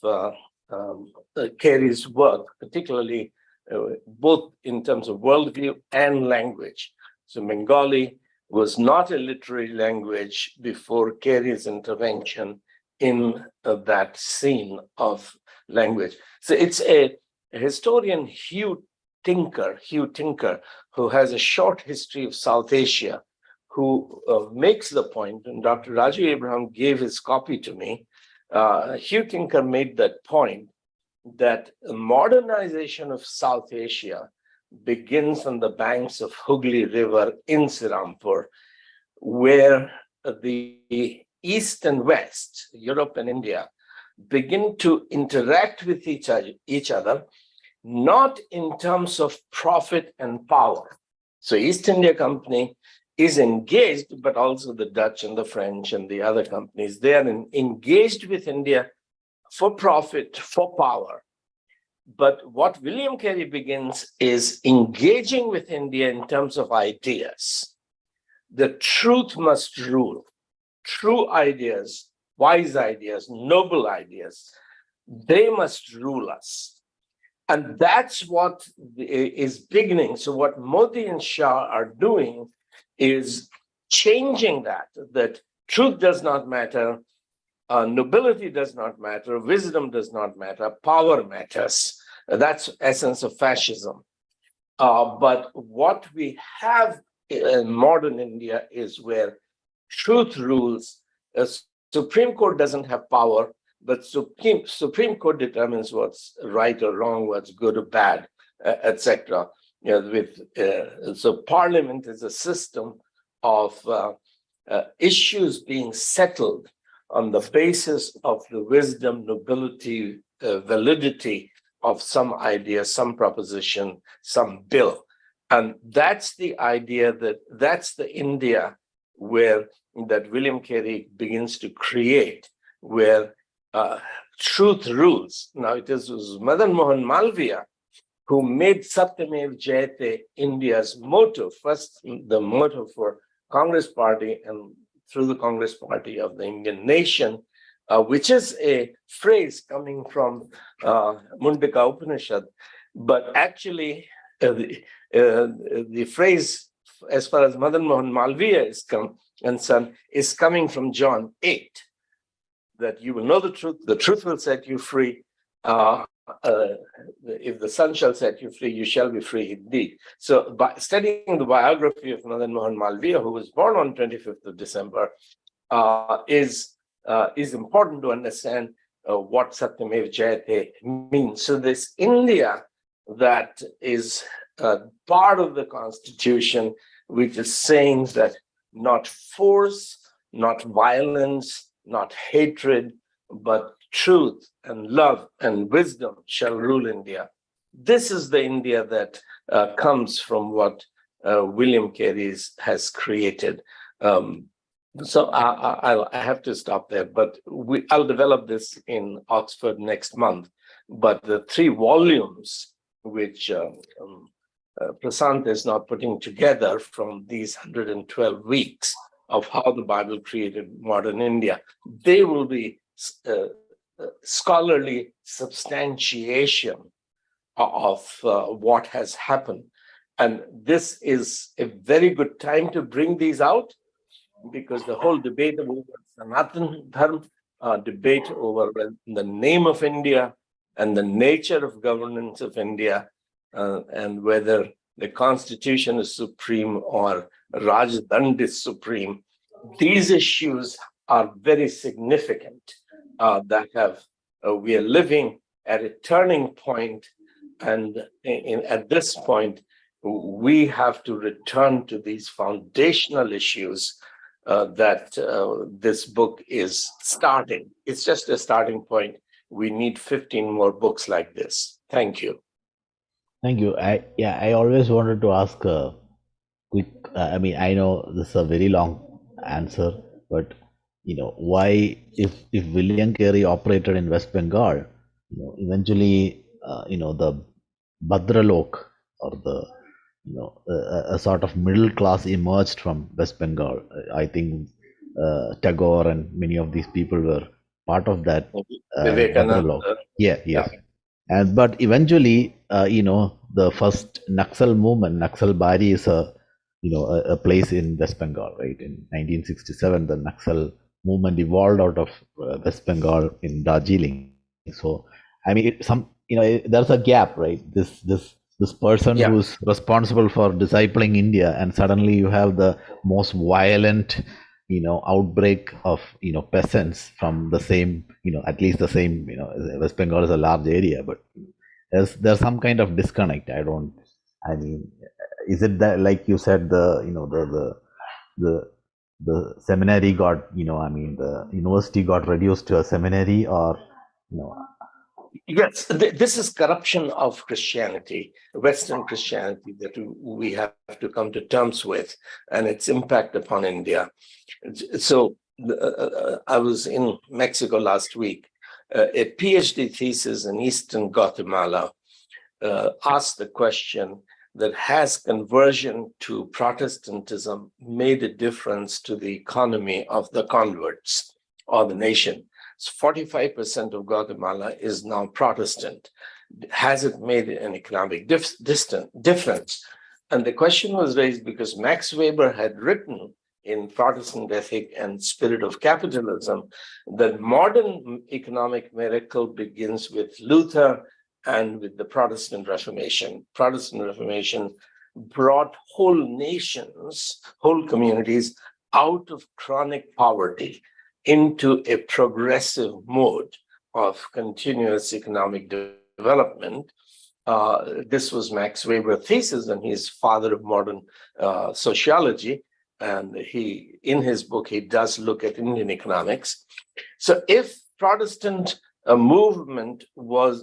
Carey's work, particularly both in terms of worldview and language. So Bengali was not a literary language before Carey's intervention in that scene of language. So it's a historian, Hugh Tinker, who has a short history of South Asia, who makes the point, and Dr. Raju Abraham gave his copy to me. Hugh Tinker made that point that modernization of South Asia begins on the banks of Hooghly River in Sirampur, where the East and West, Europe and India, begin to interact with each other, not in terms of profit and power. So East India Company is engaged, but also the Dutch and the French and the other companies, they are engaged with India for profit, for power. But what William Carey begins is engaging with India in terms of ideas. The truth must rule. True ideas, wise ideas, noble ideas, they must rule us. And that's what is beginning. So what Modi and Shah are doing is changing that truth does not matter, nobility does not matter, wisdom does not matter, power matters. That's essence of fascism. But what we have in modern India is where truth rules. Supreme Court doesn't have power, but Supreme Court determines what's right or wrong, what's good or bad, etc. So Parliament is a system of issues being settled on the basis of the wisdom, nobility, validity of some idea, some proposition, some bill. And that's the idea that's the India that William Carey begins to create, where truth rules. Now it was Madan Mohan Malviya who made Satyamev Jayate India's motto, first the motto for Congress Party and through the Congress Party of the Indian nation, which is a phrase coming from Mundaka Upanishad. But actually, the phrase, as far as Madan Mohan Malviya is concerned, is coming from John 8, that you will know the truth will set you free. If the Son shall set you free, you shall be free indeed. So by studying the biography of Madan Mohan Malviya, who was born on 25th of December, is important to understand what Satyamev Jayate means. So this India that is part of the Constitution, which is saying that not force, not violence, not hatred, but truth and love and wisdom shall rule India. This is the India that comes from what William Carey has created. So I have to stop there, but I'll develop this in Oxford next month. But the 3 volumes which Prasant is now putting together from these 112 weeks of how the Bible created modern India, they will be scholarly substantiation of what has happened. And this is a very good time to bring these out, because the whole debate over Sanatan Dharma, debate over the name of India and the nature of governance of India, and whether the Constitution is supreme or Rajdand is supreme, these issues are very significant. We are living at a turning point, and at this point, we have to return to these foundational issues that this book is starting. It's just a starting point. We need 15 more books like this. Thank you. Thank you. I always wanted to ask a quick. I mean, I know this is a very long answer, but why, if William Carey operated in West Bengal, eventually, the Bhadralok, or the a sort of middle class emerged from West Bengal. I think Tagore and many of these people were part of that Bhadralok. Yes. And but eventually, the first Naxal movement, Naxal Bari, is a place in West Bengal, right? In 1967, the Naxal movement evolved out of West Bengal in Darjeeling. So, I mean, there's a gap, right? This person who's responsible for discipling India, and suddenly you have the most violent, outbreak of peasants from the same, at least the same, West Bengal is a large area, but there's some kind of disconnect. Is it that, like you said, the seminary got, the university got reduced to a seminary, or Yes, this is corruption of Christianity, Western Christianity, that we have to come to terms with, and its impact upon India. So I was in Mexico last week. A PhD thesis in Eastern Guatemala asked the question that, has conversion to Protestantism made a difference to the economy of the converts or the nation? So 45% of Guatemala is now Protestant. Has it made an economic difference? And the question was raised because Max Weber had written in Protestant Ethic and Spirit of Capitalism that modern economic miracle begins with Luther and with the Protestant Reformation. Protestant Reformation brought whole nations, whole communities out of chronic poverty into a progressive mode of continuous economic development. This was Max Weber's thesis, and he's father of modern sociology. And in his book, he does look at Indian economics. So if Protestant movement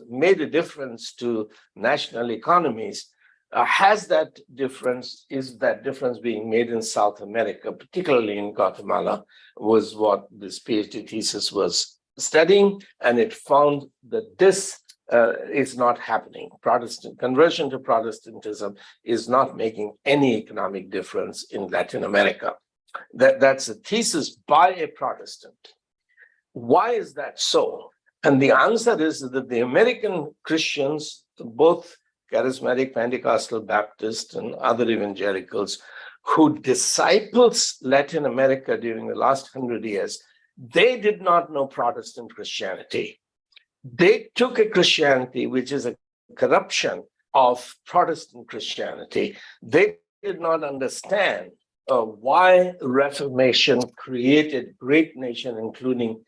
made a difference to national economies, is that difference being made in South America, particularly in Guatemala, was what this PhD thesis was studying, and it found that this is not happening. Protestant conversion to Protestantism is not making any economic difference in Latin America. That's a thesis by a Protestant. Why is that so? And the answer is that the American Christians, both charismatic, Pentecostal, Baptist, and other evangelicals, who disciples Latin America during the last 100 years, they did not know Protestant Christianity. They took a Christianity which is a corruption of Protestant Christianity. They did not understand why Reformation created great nations, including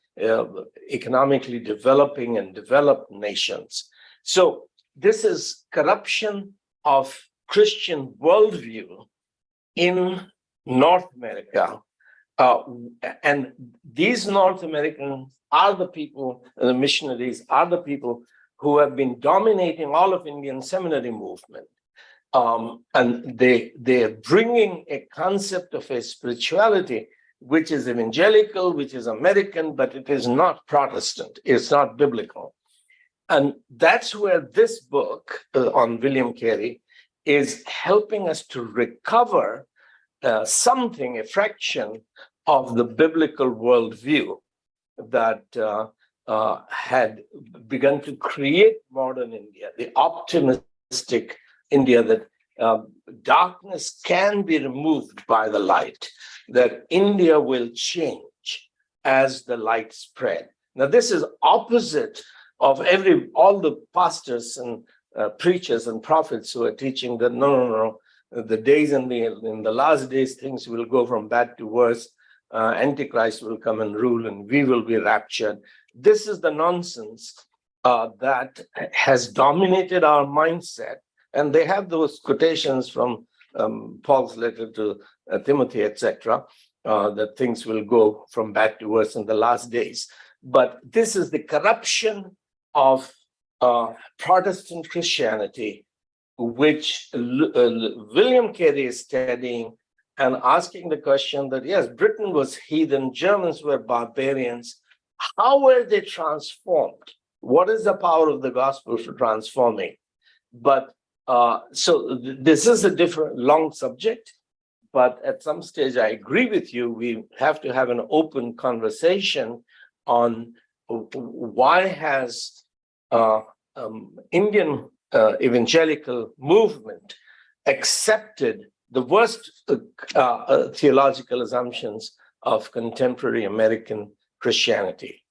economically developing and developed nations. So this is corruption of Christian worldview in North America. And these North Americans are the people, the missionaries are the people who have been dominating all of Indian seminary movement. And they are bringing a concept of a spirituality which is evangelical, which is American, but it is not Protestant. It's not biblical. And that's where this book on William Carey is helping us to recover something, a fraction of the biblical worldview that had begun to create modern India, the optimistic India that darkness can be removed by the light, that India will change as the light spread. Now, this is opposite of all the pastors and preachers and prophets who are teaching that no, the days in the last days, things will go from bad to worse. Antichrist will come and rule and we will be raptured. This is the nonsense that has dominated our mindset. And they have those quotations from Paul's letter to Timothy, etc., that things will go from bad to worse in the last days. But this is the corruption of Protestant Christianity, which William Carey is studying and asking the question that, yes, Britain was heathen, Germans were barbarians. How were they transformed? What is the power of the gospel for transforming? But so this is a different, long subject, but at some stage, I agree with you, we have to have an open conversation on why has Indian evangelical movement accepted the worst theological assumptions of contemporary American Christianity.